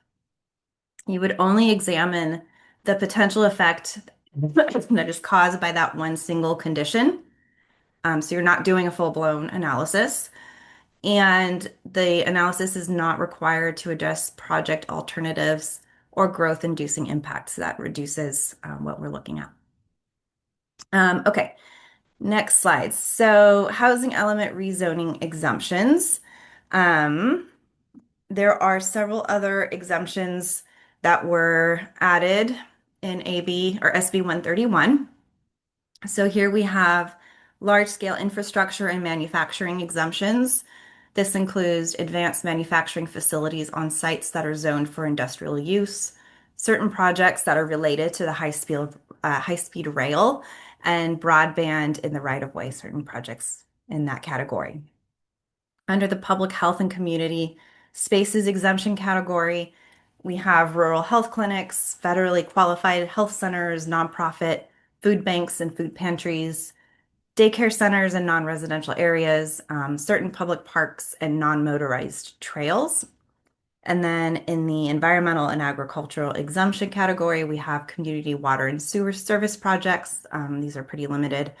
Speaker 4: you would only examine the potential effect that is caused by that one single condition. So you're not doing a full-blown analysis. And the analysis is not required to address project alternatives or growth-inducing impacts. That reduces what we're looking at. Okay, next slide. So housing element rezoning exemptions. There are several other exemptions that were added in AB or SB 131. So here we have large-scale infrastructure and manufacturing exemptions. This includes advanced manufacturing facilities on sites that are zoned for industrial use, certain projects that are related to the high-speed rail, and broadband in the right-of-way, certain projects in that category. Under the public health and community spaces exemption category, we have rural health clinics, federally qualified health centers, nonprofit food banks and food pantries, daycare centers in non-residential areas, certain public parks and non-motorized trails. And then in the environmental and agricultural exemption category, we have community water and sewer service projects. These are pretty limited.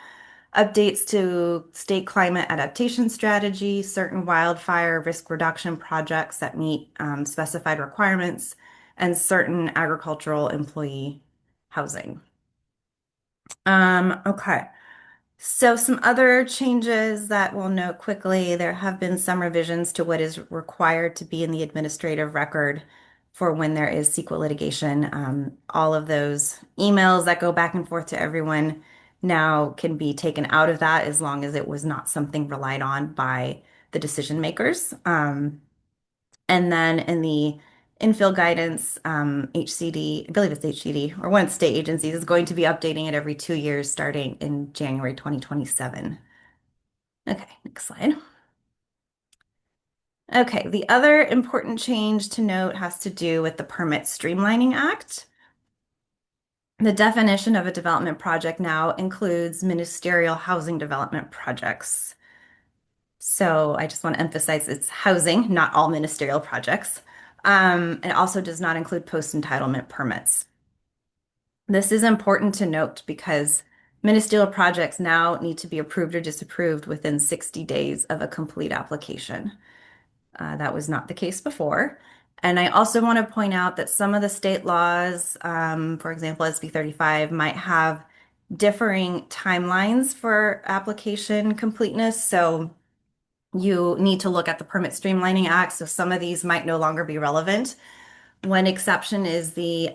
Speaker 4: Updates to state climate adaptation strategy, certain wildfire risk reduction projects that meet specified requirements, and certain agricultural employee housing. Okay. So some other changes that we'll note quickly, there have been some revisions to what is required to be in the administrative record for when there is CEQA litigation. All of those emails that go back and forth to everyone now can be taken out of that as long as it was not something relied on by the decision makers. And then in the infill guidance, HCD, I believe it's HCD, or one of the state agencies is going to be updating it every 2 years starting in January 2027. Okay, next slide. Okay, the other important change to note has to do with the Permit Streamlining Act. The definition of a development project now includes ministerial housing development projects. So I just want to emphasize it's housing, not all ministerial projects. It also does not include post-entitlement permits. This is important to note because ministerial projects now need to be approved or disapproved within 60 days of a complete application. That was not the case before. And I also want to point out that some of the state laws, for example, SB 35, might have differing timelines for application completeness. So you need to look at the Permit Streamlining Act. So some of these might no longer be relevant. One exception is the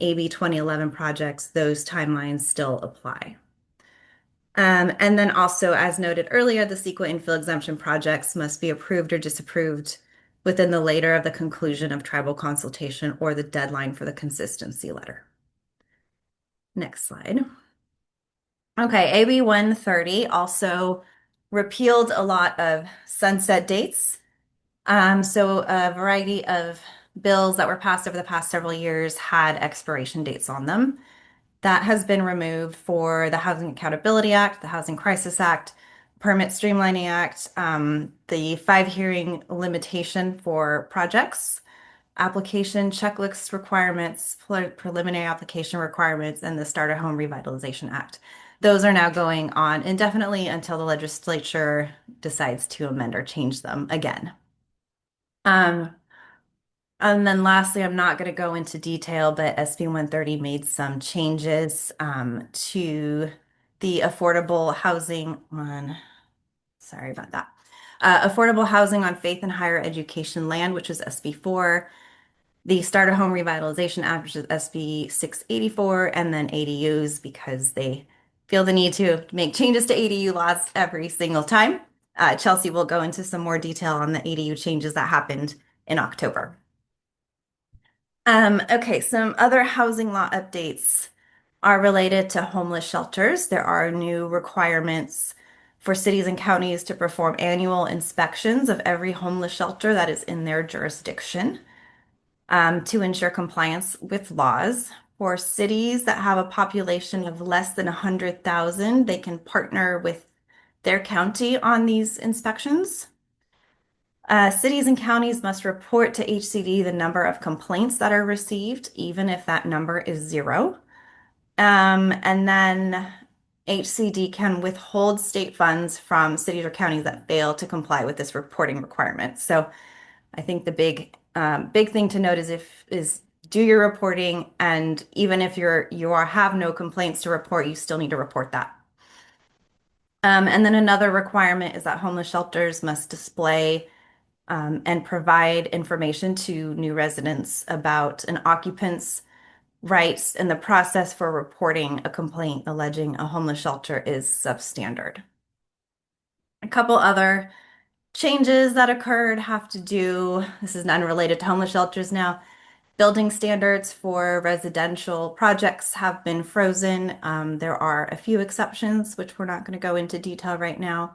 Speaker 4: AB 2011 projects. Those timelines still apply. And then also, as noted earlier, the CEQA infill exemption projects must be approved or disapproved within the later of the conclusion of tribal consultation or the deadline for the consistency letter. Next slide. Okay, AB 130 also repealed a lot of sunset dates. So a variety of bills that were passed over the past several years had expiration dates on them. That has been removed for the Housing Accountability Act, the Housing Crisis Act, Permit Streamlining Act, the 5 hearing limitation for projects, application checklist requirements, preliminary application requirements, and the Starter Home Revitalization Act. Those are now going on indefinitely until the legislature decides to amend or change them again. And then lastly, I'm not going to go into detail, but SB 130 made some changes to the affordable housing on, sorry about that, affordable housing on faith and higher education land, which is SB 4, the Starter Home Revitalization Act, which is SB 684, and then ADUs because they feel the need to make changes to ADU laws every single time. Chelsea will go into some more detail on the ADU changes that happened in October. Okay, some other housing law updates are related to homeless shelters. There are new requirements for cities and counties to perform annual inspections of every homeless shelter that is in their jurisdiction to ensure compliance with laws. For cities that have a population of less than 100,000, they can partner with their county on these inspections. Cities and counties must report to HCD the number of complaints that are received, even if that number is 0. And then HCD can withhold state funds from cities or counties that fail to comply with this reporting requirement. So I think the big thing to note is do your reporting, and even if you have no complaints to report, you still need to report that. And then another requirement is that homeless shelters must display and provide information to new residents about an occupant's rights and the process for reporting a complaint alleging a homeless shelter is substandard. A couple other changes that occurred have to do, this is unrelated to homeless shelters now, building standards for residential projects have been frozen. There are a few exceptions, which we're not going to go into detail right now,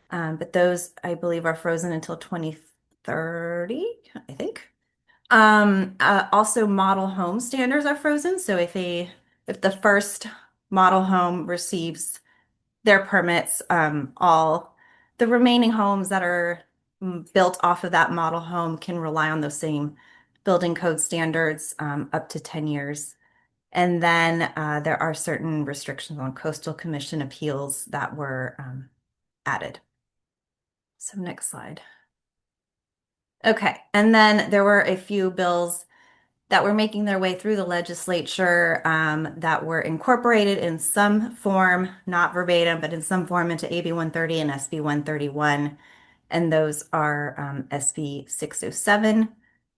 Speaker 4: but those I believe are frozen until 2030, I think. Also model home standards are frozen. So if the first model home receives their permits, all the remaining homes that are built off of that model home can rely on those same building code standards up to 10 years. And then there are certain restrictions on Coastal Commission appeals that were added. So next slide. Okay, and then there were a few bills that were making their way through the legislature that were incorporated in some form, not verbatim, but in some form into AB 130 and SB 131. And those are SB 607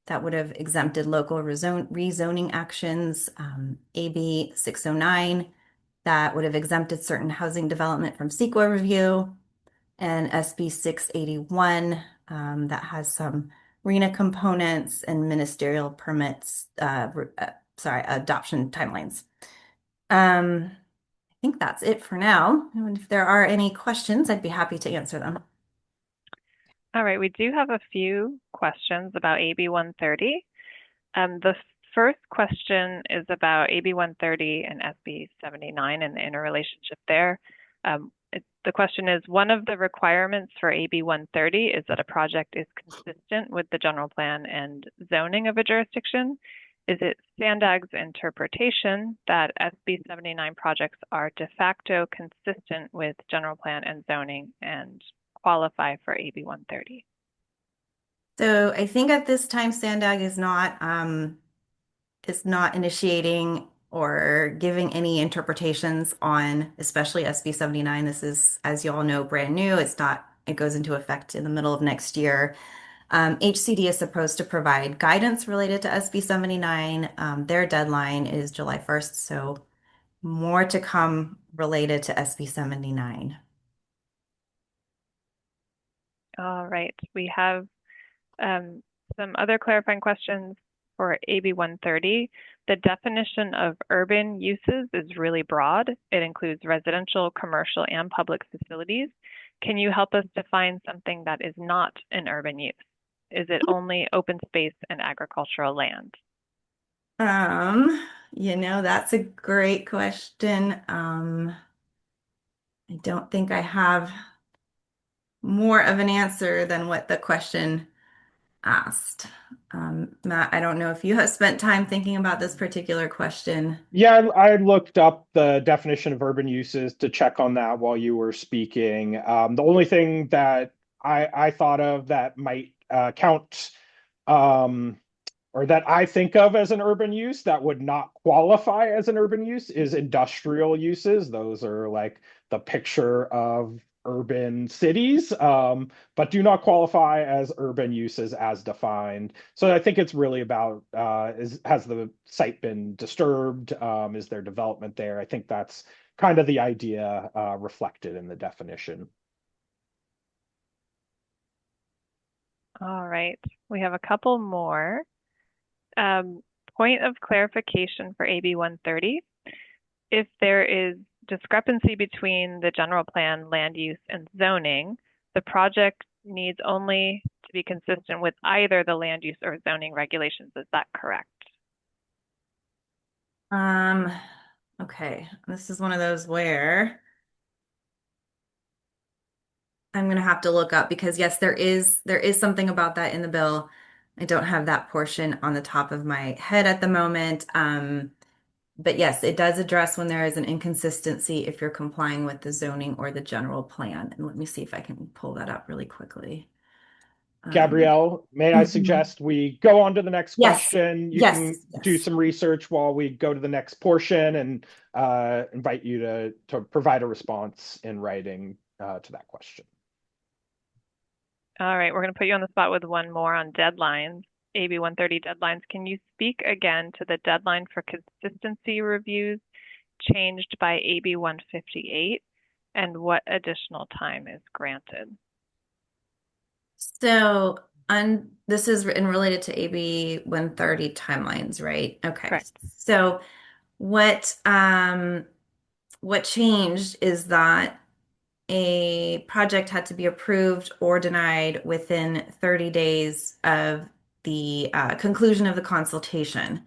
Speaker 4: that would have exempted local rezoning actions, AB 609 that would have exempted certain housing development from CEQA review, and SB 681 that has some RENA components and ministerial permits, adoption timelines. I think that's it for now. And if there are any questions, I'd be happy to answer them.
Speaker 3: All right, we do have a few questions about AB 130. The first question is about AB 130 and SB 79 and the interrelationship there. The question is, one of the requirements for AB 130 is that a project is consistent with the general plan and zoning of a jurisdiction. Is it SANDAG's interpretation that SB 79 projects are de facto consistent with general plan and zoning and qualify for AB 130?
Speaker 4: So I think at this time, SANDAG is not initiating or giving any interpretations on, especially SB 79. This is, as you all know, brand new. It goes into effect in the middle of next year. HCD is supposed to provide guidance related to SB 79. Their deadline is July 1st, so more to come related to SB 79.
Speaker 3: All right, we have Some other clarifying questions for AB 130. The definition of urban uses is really broad. It includes residential, commercial, and public facilities. Can you help us define something that is not an urban use? Is it only open space and agricultural land?
Speaker 4: That's a great question. I don't think I have more of an answer than what the question asked. Matt, I don't know if you have spent time thinking about this particular question.
Speaker 2: Yeah, I looked up the definition of urban uses to check on that while you were speaking. The only thing that I thought of that might count or that I think of as an urban use that would not qualify as an urban use is industrial uses. Those are like the picture of urban cities, but do not qualify as urban uses as defined. So I think it's really about has the site been disturbed? Is there development there? I think that's kind of the idea reflected in the definition.
Speaker 3: All right, we have a couple more. Point of clarification for AB 130. If there is discrepancy between the general plan, land use, and zoning, the project needs only to be consistent with either the land use or zoning regulations. Is that correct?
Speaker 4: Okay, this is one of those where I'm going to have to look up because yes, there is something about that in the bill. I don't have that portion on the top of my head at the moment. But yes, it does address when there is an inconsistency if you're complying with the zoning or the general plan. And let me see if I can pull that up really quickly.
Speaker 2: Gabrielle, may I suggest we go on to the next
Speaker 4: Yes.
Speaker 2: question? You
Speaker 4: Yes.
Speaker 2: can
Speaker 4: Yes.
Speaker 2: do some research while we go to the next portion and invite you to provide a response in writing to that question.
Speaker 3: All right, we're going to put you on the spot with one more on deadlines. AB 130 deadlines. Can you speak again to the deadline for consistency reviews changed by AB 158 and what additional time is granted?
Speaker 4: So this is related to AB 130 timelines, right? Okay.
Speaker 3: Correct.
Speaker 4: So what changed is that a project had to be approved or denied within 30 days of the conclusion of the consultation.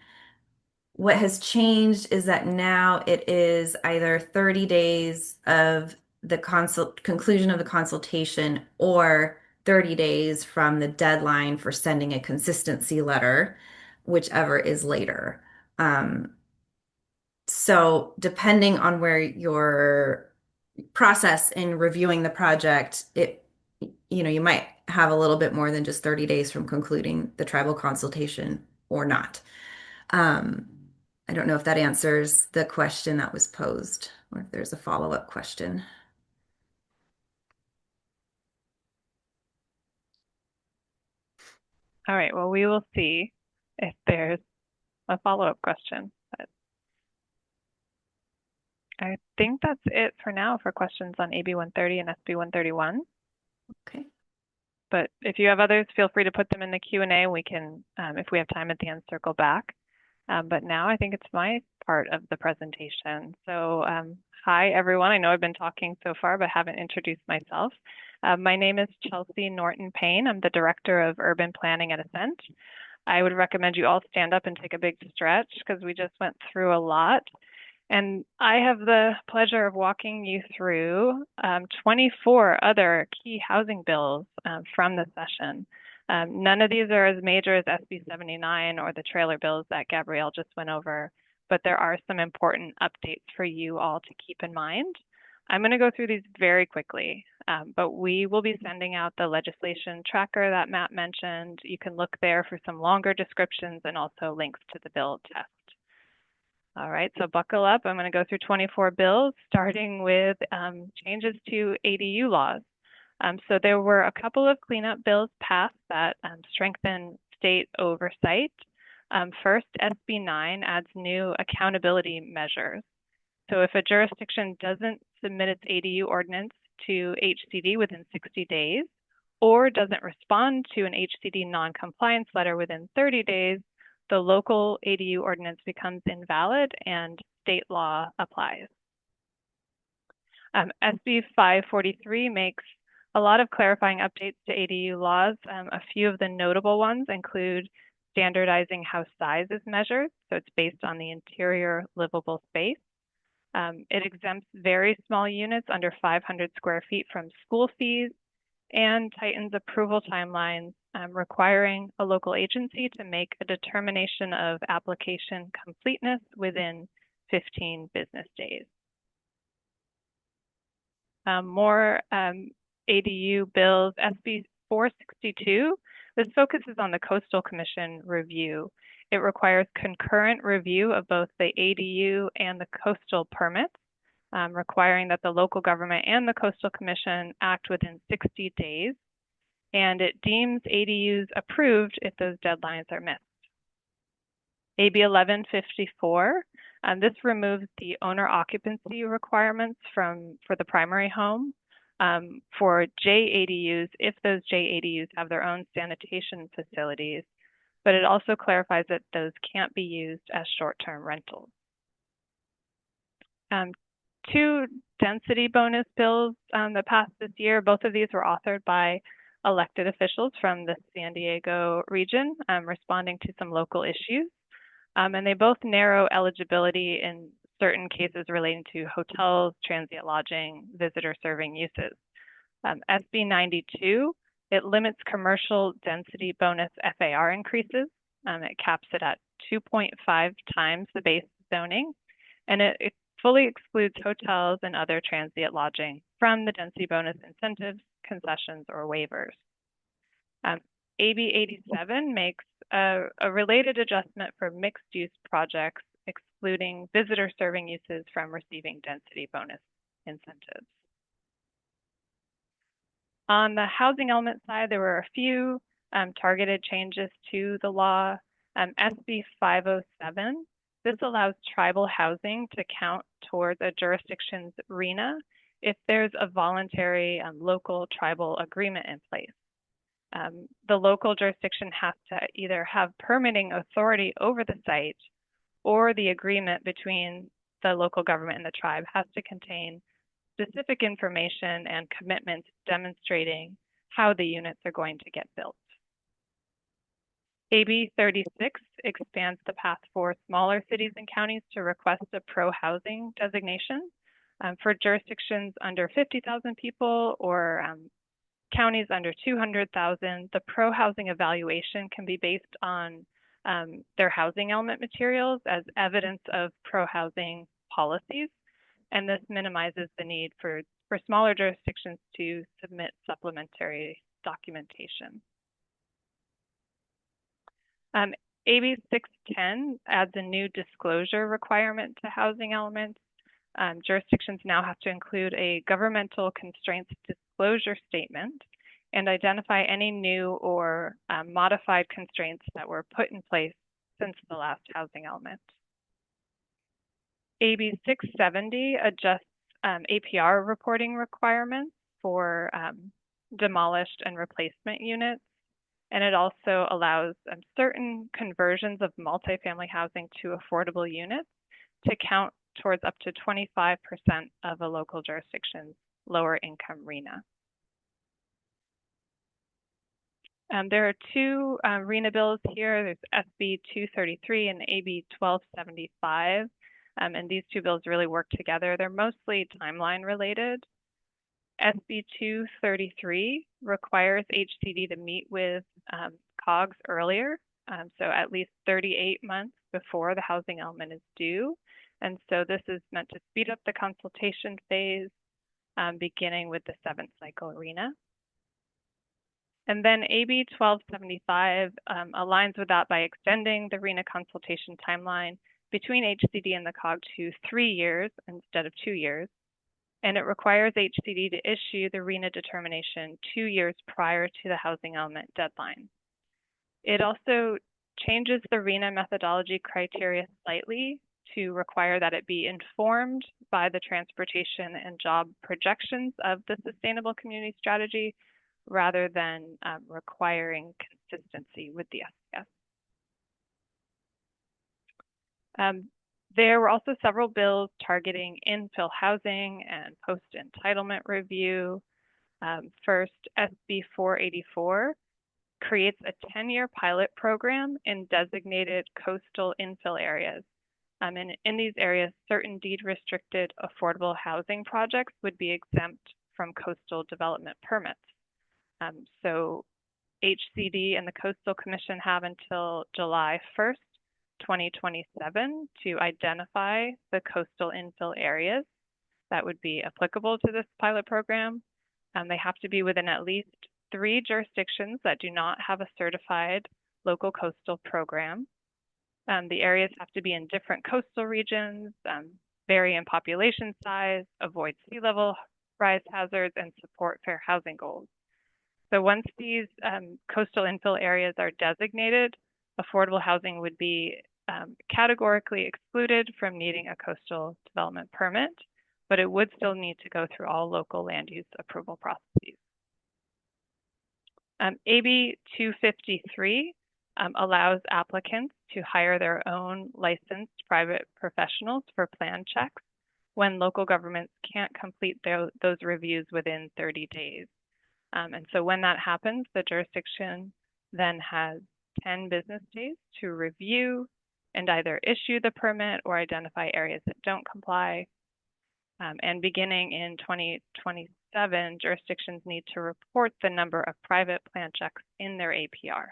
Speaker 4: What has changed is that now it is either 30 days of the conclusion of the consultation or 30 days from the deadline for sending a consistency letter, whichever is later. So depending on where your process in reviewing the project, you might have a little bit more than just 30 days from concluding the tribal consultation or not. I don't know if that answers the question that was posed or if there's a follow-up question.
Speaker 3: All right, well, we will see if there's a follow-up question. But I think that's it for now for questions on AB 130 and SB 131.
Speaker 4: Okay.
Speaker 3: But if you have others, feel free to put them in the Q&A. We can, if we have time at the end, circle back. But now I think it's my part of the presentation. So hi, everyone. I know I've been talking so far, but haven't introduced myself. My name is Chelsea Norton-Payne. I'm the Director of Urban Planning at Ascent. I would recommend you all stand up and take a big stretch because we just went through a lot. And I have the pleasure of walking you through 24 other key housing bills from the session. None of these are as major as SB 79 or the trailer bills that Gabrielle just went over, but there are some important updates for you all to keep in mind. I'm going to go through these very quickly, but we will be sending out the legislation tracker that Matt mentioned. You can look there for some longer descriptions and also links to the bill test. All right, so buckle up. I'm going to go through 24 bills, starting with changes to ADU laws. So there were a couple of cleanup bills passed that strengthen state oversight. First, SB 9 adds new accountability measures. So if a jurisdiction doesn't submit its ADU ordinance to HCD within 60 days, or doesn't respond to an HCD non-compliance letter within 30 days, the local ADU ordinance becomes invalid and state law applies. SB 543 makes a lot of clarifying updates to ADU laws. A few of the notable ones include standardizing how size is measured, so it's based on the interior livable space. It exempts very small units under 500 square feet from school fees and tightens approval timelines, requiring a local agency to make a determination of application completeness within 15 business days. More ADU bills, SB 462. This focuses on the Coastal Commission review. It requires concurrent review of both the ADU and the coastal permits, requiring that the local government and the Coastal Commission act within 60 days, and it deems ADUs approved if those deadlines are missed. AB 1154, this removes the owner occupancy requirements for the primary home for JADUs if those JADUs have their own sanitation facilities, but it also clarifies that those can't be used as short-term rentals. Two density bonus bills that passed this year, both of these were authored by elected officials from the San Diego region, responding to some local issues. And they both narrow eligibility in certain cases relating to hotels, transient lodging, visitor serving uses. SB 92, it limits commercial density bonus FAR increases. It caps it at 2.5 times the base zoning, and it fully excludes hotels and other transient lodging from the density bonus incentives, concessions, or waivers. AB 87 makes a related adjustment for mixed-use projects, excluding visitor serving uses from receiving density bonus incentives. On the housing element side, there were a few targeted changes to the law. SB 507, this allows tribal housing to count towards a jurisdiction's RENA if there's a voluntary local tribal agreement in place. The local jurisdiction has to either have permitting authority over the site, or the agreement between the local government and the tribe has to contain specific information and commitments demonstrating how the units are going to get built. AB 36 expands the path for smaller cities and counties to request a pro-housing designation. For jurisdictions under 50,000 people or counties under 200,000, the pro-housing evaluation can be based on their housing element materials as evidence of pro-housing policies, and this minimizes the need for smaller jurisdictions to submit supplementary documentation. AB 610 adds a new disclosure requirement to housing elements. Jurisdictions now have to include a governmental constraints disclosure statement and identify any new or modified constraints that were put in place since the last housing element. AB 670 adjusts APR reporting requirements for demolished and replacement units, and it also allows certain conversions of multifamily housing to affordable units to count towards up to 25% of a local jurisdiction's lower income RENA. There are two RENA bills here. There's SB 233 and AB 1275, and these two bills really work together. They're mostly timeline related. SB 233 requires HCD to meet with COGS earlier, so at least 38 months before the housing element is due. And so this is meant to speed up the consultation phase, beginning with the 7th cycle RENA. And then AB 1275 aligns with that by extending the RENA consultation timeline between HCD and the COG to 3 years instead of 2 years. And it requires HCD to issue the RENA determination 2 years prior to the housing element deadline. It also changes the RENA methodology criteria slightly to require that it be informed by the transportation and job projections of the sustainable community strategy, rather than requiring consistency with the SES. There were also several bills targeting infill housing and post-entitlement review. First, SB 484 creates a 10-year pilot program in designated coastal infill areas. And in these areas, certain deed-restricted affordable housing projects would be exempt from coastal development permits. So HCD and the Coastal Commission have until July 1st, 2027 to identify the coastal infill areas that would be applicable to this pilot program. They have to be within at least 3 jurisdictions that do not have a certified local coastal program. The areas have to be in different coastal regions, vary in population size, avoid sea level rise hazards, and support fair housing goals. So once these coastal infill areas are designated, affordable housing would be categorically excluded from needing a coastal development permit, but it would still need to go through all local land use approval processes. AB 253 allows applicants to hire their own licensed private professionals for plan checks when local governments can't complete those reviews within 30 days. And so when that happens, the jurisdiction then has 10 business days to review and either issue the permit or identify areas that don't comply. And beginning in 2027, jurisdictions need to report the number of private plan checks in their APR.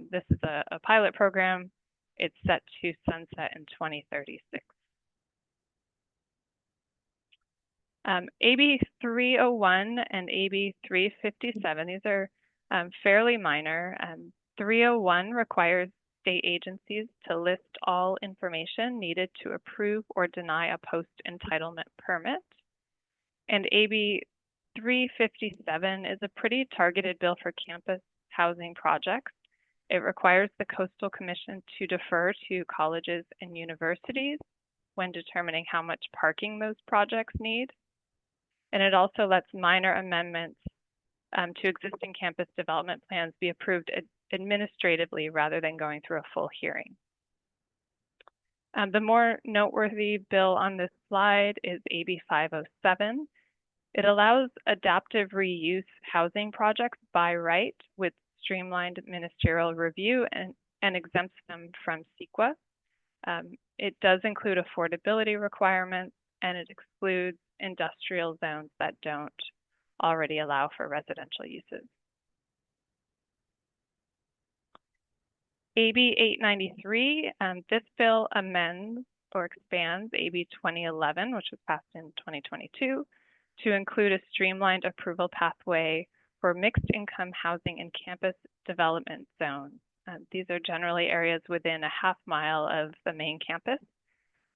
Speaker 3: This is a pilot program. It's set to sunset in 2036. AB 301 and AB 357, these are fairly minor. 301 requires state agencies to list all information needed to approve or deny a post-entitlement permit. And AB 357 is a pretty targeted bill for campus housing projects. It requires the Coastal Commission to defer to colleges and universities when determining how much parking those projects need. And it also lets minor amendments to existing campus development plans be approved administratively rather than going through a full hearing. The more noteworthy bill on this slide is AB 507. It allows adaptive reuse housing projects by right with streamlined ministerial review and exempts them from CEQA. It does include affordability requirements, and it excludes industrial zones that don't already allow for residential uses. AB 893, this bill amends or expands AB 2011, which was passed in 2022, to include a streamlined approval pathway for mixed income housing in campus development zones. These are generally areas within a half-mile of the main campus,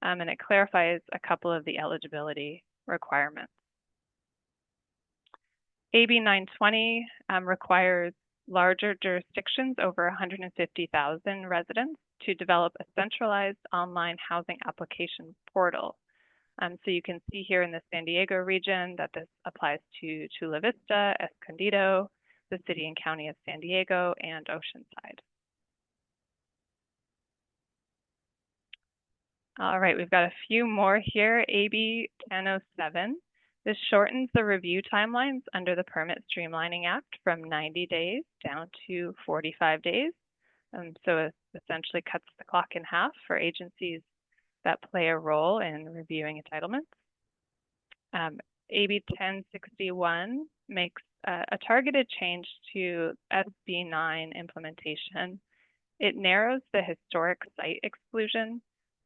Speaker 3: and it clarifies a couple of the eligibility requirements. AB 920 requires larger jurisdictions over 150,000 residents to develop a centralized online housing application portal. So you can see here in the San Diego region that this applies to Chula Vista, Escondido, the city and county of San Diego, and Oceanside. All right, we've got a few more here. AB 1007. This shortens the review timelines under the Permit Streamlining Act from 90 days down to 45 days. So it essentially cuts the clock in half for agencies that play a role in reviewing entitlements. AB 1061 makes a targeted change to SB 9 implementation. It narrows the historic site exclusion,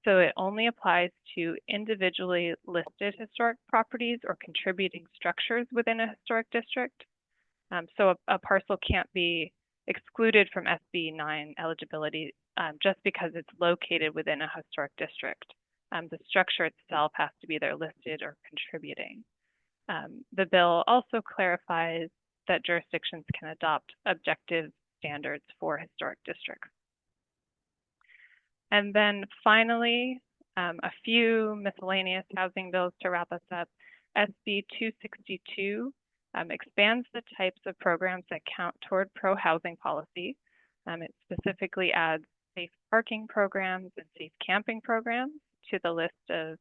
Speaker 3: so it only applies to individually listed historic properties or contributing structures within a historic district. So a parcel can't be excluded from SB 9 eligibility just because it's located within a historic district. The structure itself has to be either listed or contributing. The bill also clarifies that jurisdictions can adopt objective standards for historic districts. And then finally, a few miscellaneous housing bills to wrap us up. SB 262 expands the types of programs that count toward pro-housing policy. It specifically adds safe parking programs and safe camping programs to the list of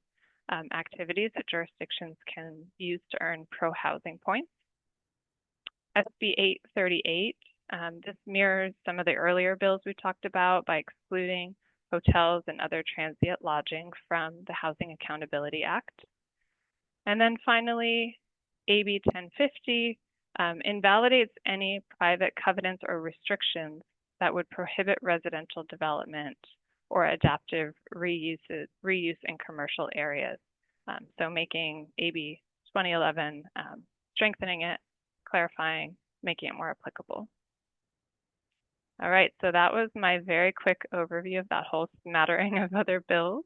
Speaker 3: activities that jurisdictions can use to earn pro-housing points. SB 838, this mirrors some of the earlier bills we talked about by excluding hotels and other transient lodging from the Housing Accountability Act. And then finally, AB 1050 invalidates any private covenants or restrictions that would prohibit residential development or adaptive reuse in commercial areas. So making AB 2011, strengthening it, clarifying, making it more applicable. All right, so that was my very quick overview of that whole smattering of other bills.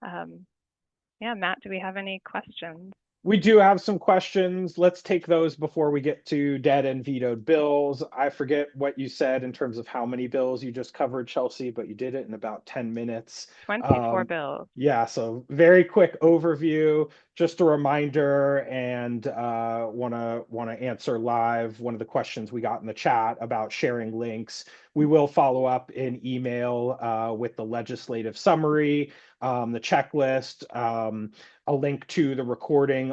Speaker 3: Yeah, Matt, do we have any questions?
Speaker 2: We do have some questions. Let's take those before we get to dead and vetoed bills. I forget what you said in terms of how many bills you just covered, Chelsea, but you did it in about 10 minutes.
Speaker 3: 24 bills.
Speaker 2: Yeah, so very quick overview. Just a reminder, and want to answer live one of the questions we got in the chat about sharing links. We will follow up in email with the legislative summary, the checklist, a link to the recording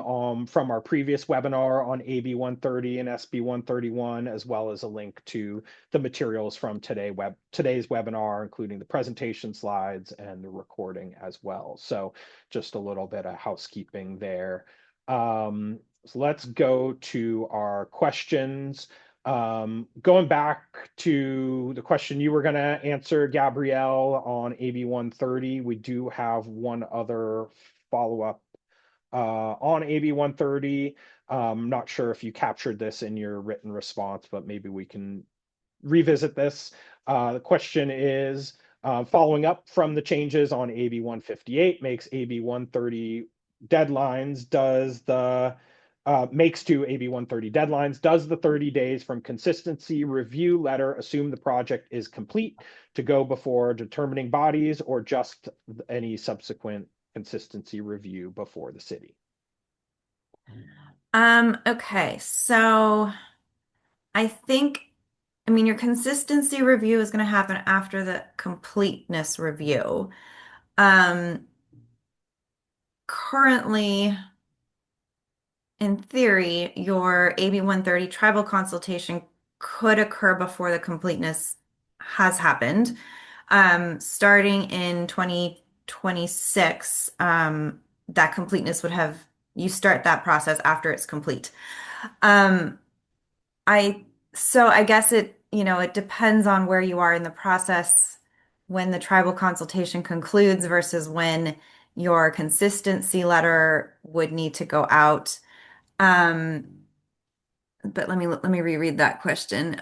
Speaker 2: from our previous webinar on AB 130 and SB 131, as well as a link to the materials from today's webinar, including the presentation slides and the recording as well. So just a little bit of housekeeping there. So let's go to our questions. Going back to the question you were going to answer, Gabrielle, on AB 130, we do have one other follow-up on AB 130. Not sure if you captured this in your written response, but maybe we can revisit this. The question is, following up from the changes on AB 158 makes AB 130 deadlines, makes to AB 130 deadlines. Does the 30 days from consistency review letter assume the project is complete to go before determining bodies, or just any subsequent consistency review before the city?
Speaker 4: Okay, so I mean, your consistency review is going to happen after the completeness review. Currently, in theory, your AB 130 tribal consultation could occur before the completeness has happened. Starting in 2026, that completeness would have, you start that process after it's complete. So I guess it depends on where you are in the process when the tribal consultation concludes versus when your consistency letter would need to go out. But let me reread that question.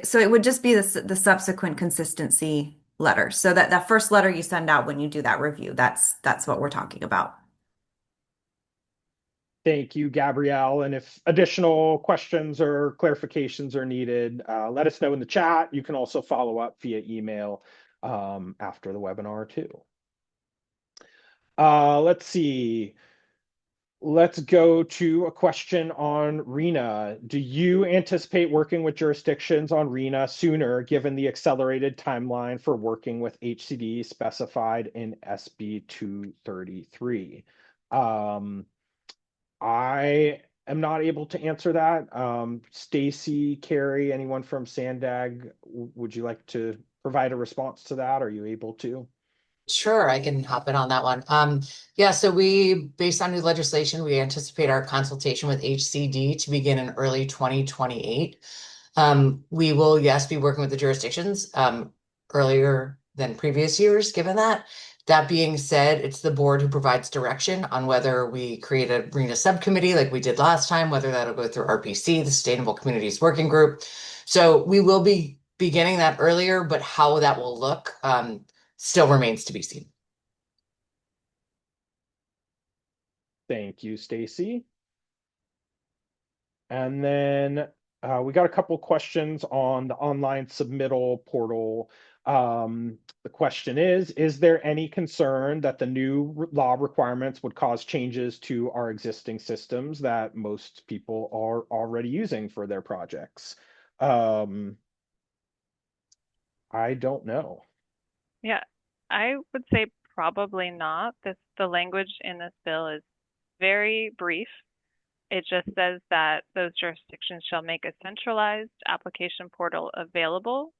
Speaker 4: So it would just be the subsequent consistency letter. So that first letter you send out when you do that review, that's what we're talking about.
Speaker 2: Thank you, Gabrielle. And if additional questions or clarifications are needed, let us know in the chat. You can also follow up via email after the webinar too. Let's see. Let's go to a question on RENA. Do you anticipate working with jurisdictions on RENA sooner, given the accelerated timeline for working with HCD specified in SB 233? I am not able to answer that. Stacy, Carrie, anyone from SANDAG, would you like to provide a response to that? Are you able to?
Speaker 5: Sure, I can hop in on that one. Yeah, so based on new legislation, we anticipate our consultation with HCD to begin in early 2028. We will, yes, be working with the jurisdictions earlier than previous years, given that. That being said, it's the board who provides direction on whether we create a RENA subcommittee like we did last time, whether that'll go through RPC, the Sustainable Communities Working Group. So we will be beginning that earlier, but how that will look still remains to be seen.
Speaker 2: Thank you, Stacy. And then we got a couple questions on the online submittal portal. The question is there any concern that the new law requirements would cause changes to our existing systems that most people are already using for their projects? I don't know.
Speaker 3: Yeah, I would say probably not. The language in this bill is very brief. It just says that those jurisdictions shall make a centralized application portal available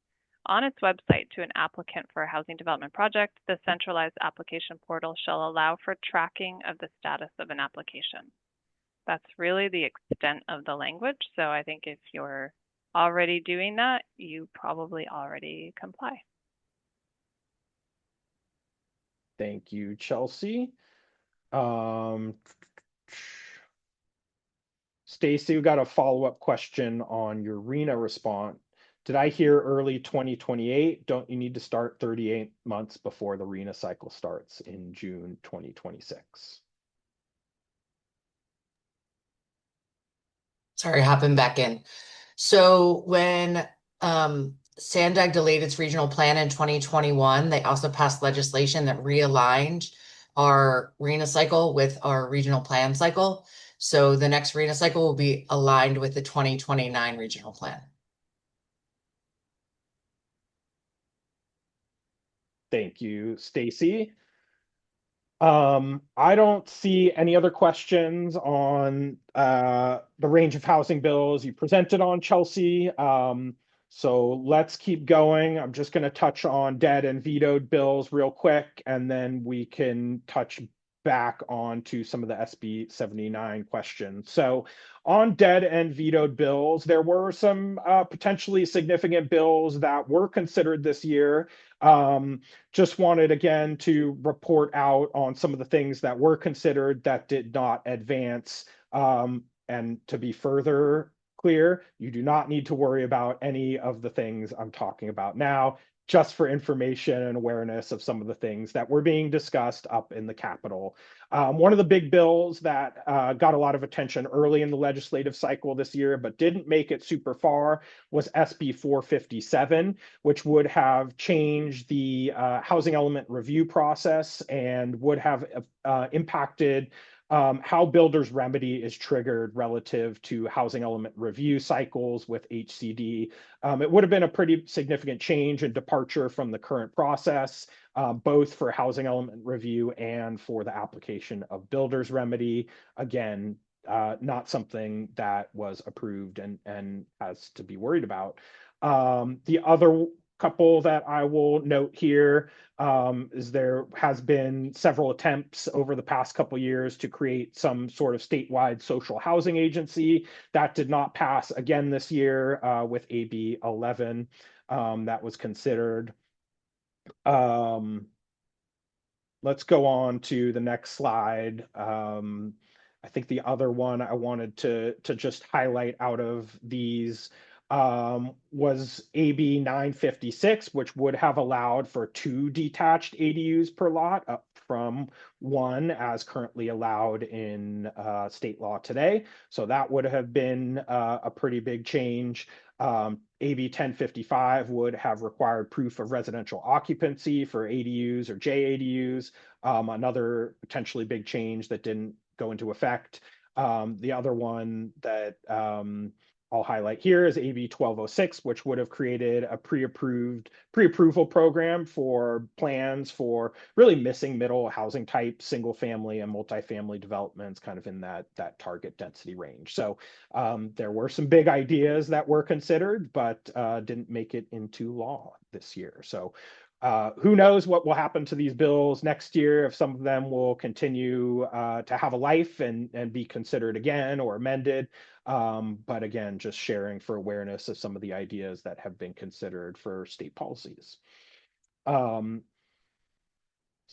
Speaker 3: on its website to an applicant for a housing development project. The centralized application portal shall allow for tracking of the status of an application. That's really the extent of the language. So I think if you're already doing that, you probably already comply.
Speaker 2: Thank you, Chelsea. Stacy, we got a follow-up question on your RENA response. Did I hear early 2028? Don't you need to start 38 months before the RENA cycle starts in June 2026?
Speaker 5: Sorry, hopping back in. So when SANDAG delayed its regional plan in 2021, they also passed legislation that realigned our RENA cycle with our regional plan cycle. So the next RENA cycle will be aligned with the 2029 regional plan.
Speaker 2: Thank you, Stacy. I don't see any other questions on the range of housing bills you presented on, Chelsea. So let's keep going. I'm just going to touch on dead and vetoed bills real quick, and then we can touch back on to some of the SB 79 questions. So on dead and vetoed bills, there were some potentially significant bills that were considered this year. Just wanted again to report out on some of the things that were considered that did not advance. And to be further clear, you do not need to worry about any of the things I'm talking about now, just for information and awareness of some of the things that were being discussed up in the Capitol. One of the big bills that got a lot of attention early in the legislative cycle this year, but didn't make it super far, was SB 457, which would have changed the housing element review process and would have impacted how builders' remedy is triggered relative to housing element review cycles with HCD. It would have been a pretty significant change and departure from the current process, both for housing element review and for the application of builders' remedy. Again, not something that was approved and has to be worried about. The other couple that I will note here is there has been several attempts over the past couple years to create some sort of statewide social housing agency. That did not pass again this year with AB 11 that was considered. Let's go on to the next slide. I think the other one I wanted to just highlight out of these was AB 956, which would have allowed for 2 detached ADUs per lot, up from 1 as currently allowed in state law today. So that would have been a pretty big change. AB 1055 would have required proof of residential occupancy for ADUs or JADUs, another potentially big change that didn't go into effect. The other one that I'll highlight here is AB 1206, which would have created a pre-approval program for plans for really missing middle housing type, single family and multifamily developments, kind of in that target density range. So there were some big ideas that were considered, but didn't make it into law this year. So who knows what will happen to these bills next year, if some of them will continue to have a life and be considered again or amended. But again, just sharing for awareness of some of the ideas that have been considered for state policies. So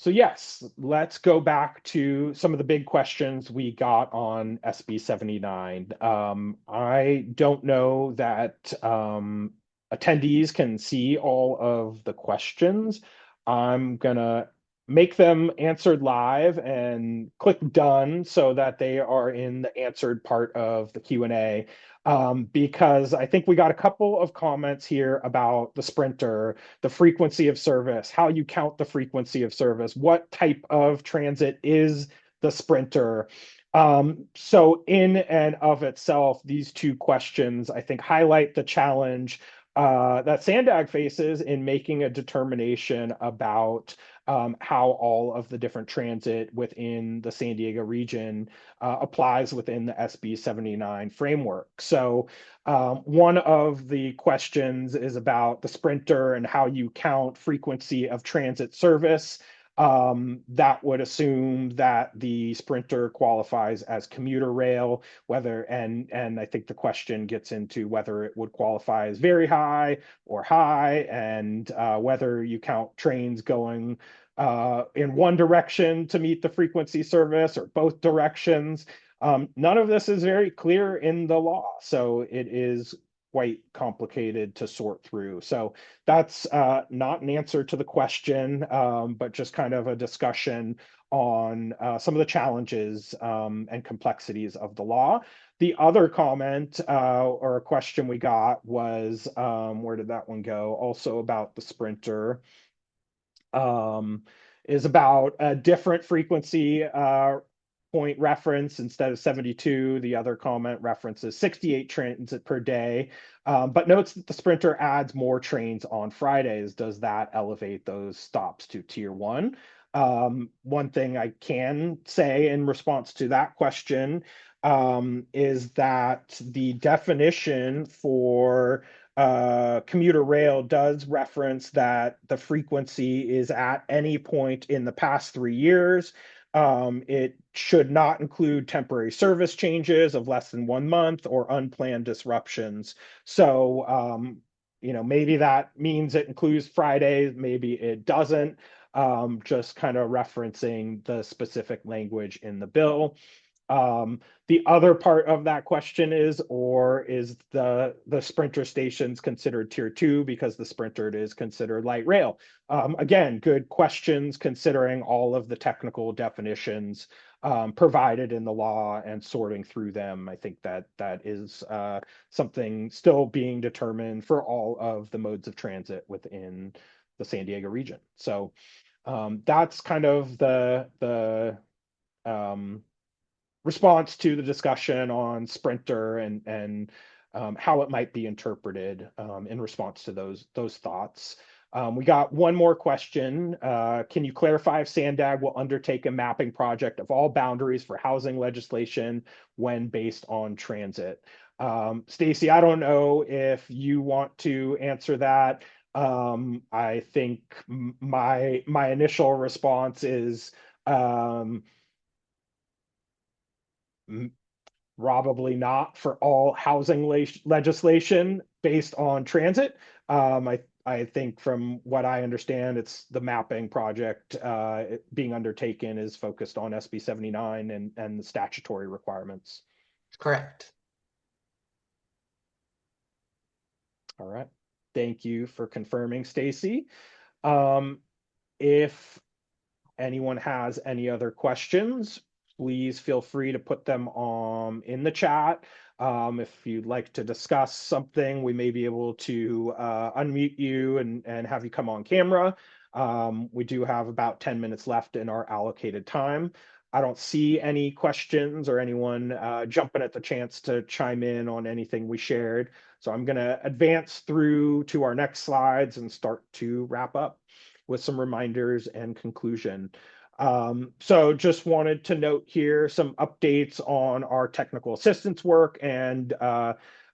Speaker 2: yes, let's go back to some of the big questions we got on SB 79. I don't know that attendees can see all of the questions. I'm gonna make them answered live and click done so that they are in the answered part of the Q&A. Because I think we got a couple of comments here about the sprinter, the frequency of service, how you count the frequency of service, what type of transit is the sprinter. So in and of itself, these two questions, I think, highlight the challenge that SANDAG faces in making a determination about how all of the different transit within the San Diego region applies within the SB 79 framework. So one of the questions is about the sprinter and how you count frequency of transit service. That would assume that the sprinter qualifies as commuter rail, whether, and I think the question gets into whether it would qualify as very high or high, and whether you count trains going in one direction to meet the frequency service or both directions. None of this is very clear in the law, so it is quite complicated to sort through. So that's not an answer to the question, but just kind of a discussion on some of the challenges and complexities of the law. The other comment or a question we got was, where did that one go? Also about the sprinter, is about a different frequency point reference instead of 72. The other comment references 68 transit per day, but notes that the sprinter adds more trains on Fridays. Does that elevate those stops to tier 1? One thing I can say in response to that question is that the definition for commuter rail does reference that the frequency is at any point in the past 3 years. It should not include temporary service changes of less than 1 month or unplanned disruptions. So, maybe that means it includes Fridays, maybe it doesn't. Just kind of referencing the specific language in the bill. The other part of that question is, or is the sprinter stations considered tier 2 because the sprinter is considered light rail? Again, good questions considering all of the technical definitions provided in the law and sorting through them. I think that is something still being determined for all of the modes of transit within the San Diego region. So that's kind of the response to the discussion on sprinter and how it might be interpreted in response to those thoughts. We got one more question. Can you clarify if SANDAG will undertake a mapping project of all boundaries for housing legislation when based on transit? Stacy, I don't know if you want to answer that. I think my initial response is probably not for all housing legislation based on transit. I think from what I understand, it's the mapping project being undertaken is focused on SB 79 and the statutory requirements.
Speaker 5: Correct.
Speaker 2: All right. Thank you for confirming, Stacy. If anyone has any other questions, please feel free to put them in the chat. If you'd like to discuss something, we may be able to unmute you and have you come on camera. We do have about 10 minutes left in our allocated time. I don't see any questions or anyone jumping at the chance to chime in on anything we shared. So I'm going to advance through to our next slides and start to wrap up with some reminders and conclusion. So just wanted to note here some updates on our technical assistance work and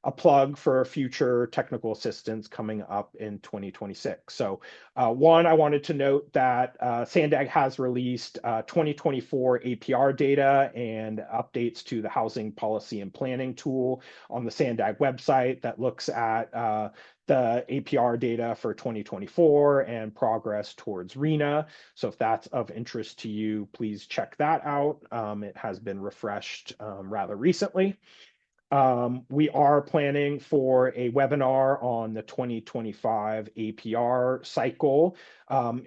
Speaker 2: a plug for future technical assistance coming up in 2026. So one, I wanted to note that SANDAG has released 2024 APR data and updates to the housing policy and planning tool on the SANDAG website that looks at the APR data for 2024 and progress towards RENA. So if that's of interest to you, please check that out. It has been refreshed rather recently. We are planning for a webinar on the 2025 APR cycle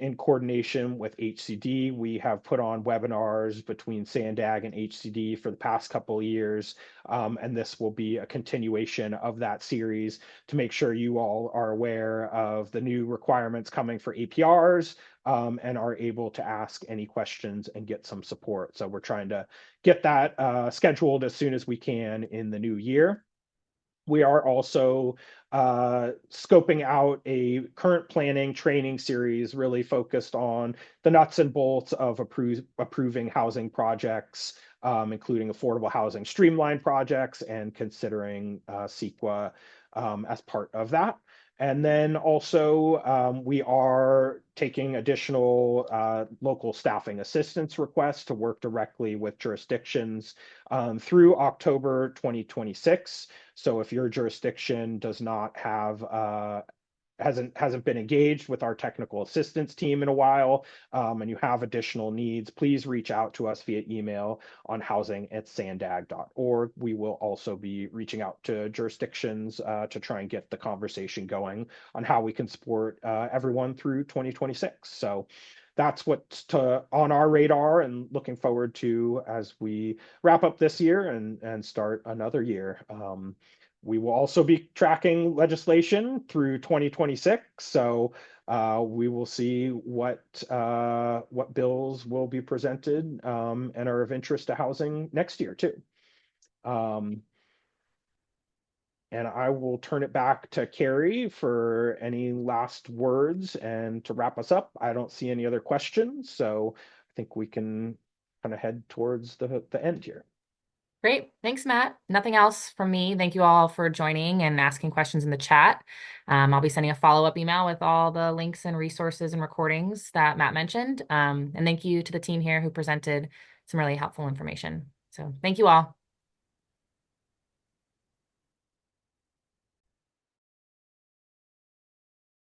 Speaker 2: in coordination with HCD. We have put on webinars between SANDAG and HCD for the past couple of years, and this will be a continuation of that series to make sure you all are aware of the new requirements coming for APRs, and are able to ask any questions and get some support. So we're trying to get that scheduled as soon as we can in the new year. We are also scoping out a current planning training series really focused on the nuts and bolts of approving housing projects, including affordable housing streamline projects, and considering CEQA as part of that. And then also we are taking additional local staffing assistance requests to work directly with jurisdictions through October 2026. So if your jurisdiction does not have hasn't been engaged with our technical assistance team in a while, and you have additional needs, please reach out to us via email on housing@sandag.org. We will also be reaching out to jurisdictions to try and get the conversation going on how we can support everyone through 2026. So that's what's on our radar, and looking forward to as we wrap up this year and start another year. We will also be tracking legislation through 2026, so we will see what bills will be presented and are of interest to housing next year too. And I will turn it back to Carrie for any last words and to wrap us up. I don't see any other questions, so I think we can kind of head towards the end here.
Speaker 1: Great. Thanks, Matt. Nothing else from me. Thank you all for joining and asking questions in the chat. I'll be sending a follow-up email with all the links and resources and recordings that Matt mentioned. And thank you to the team here who presented some really helpful information. So thank you all.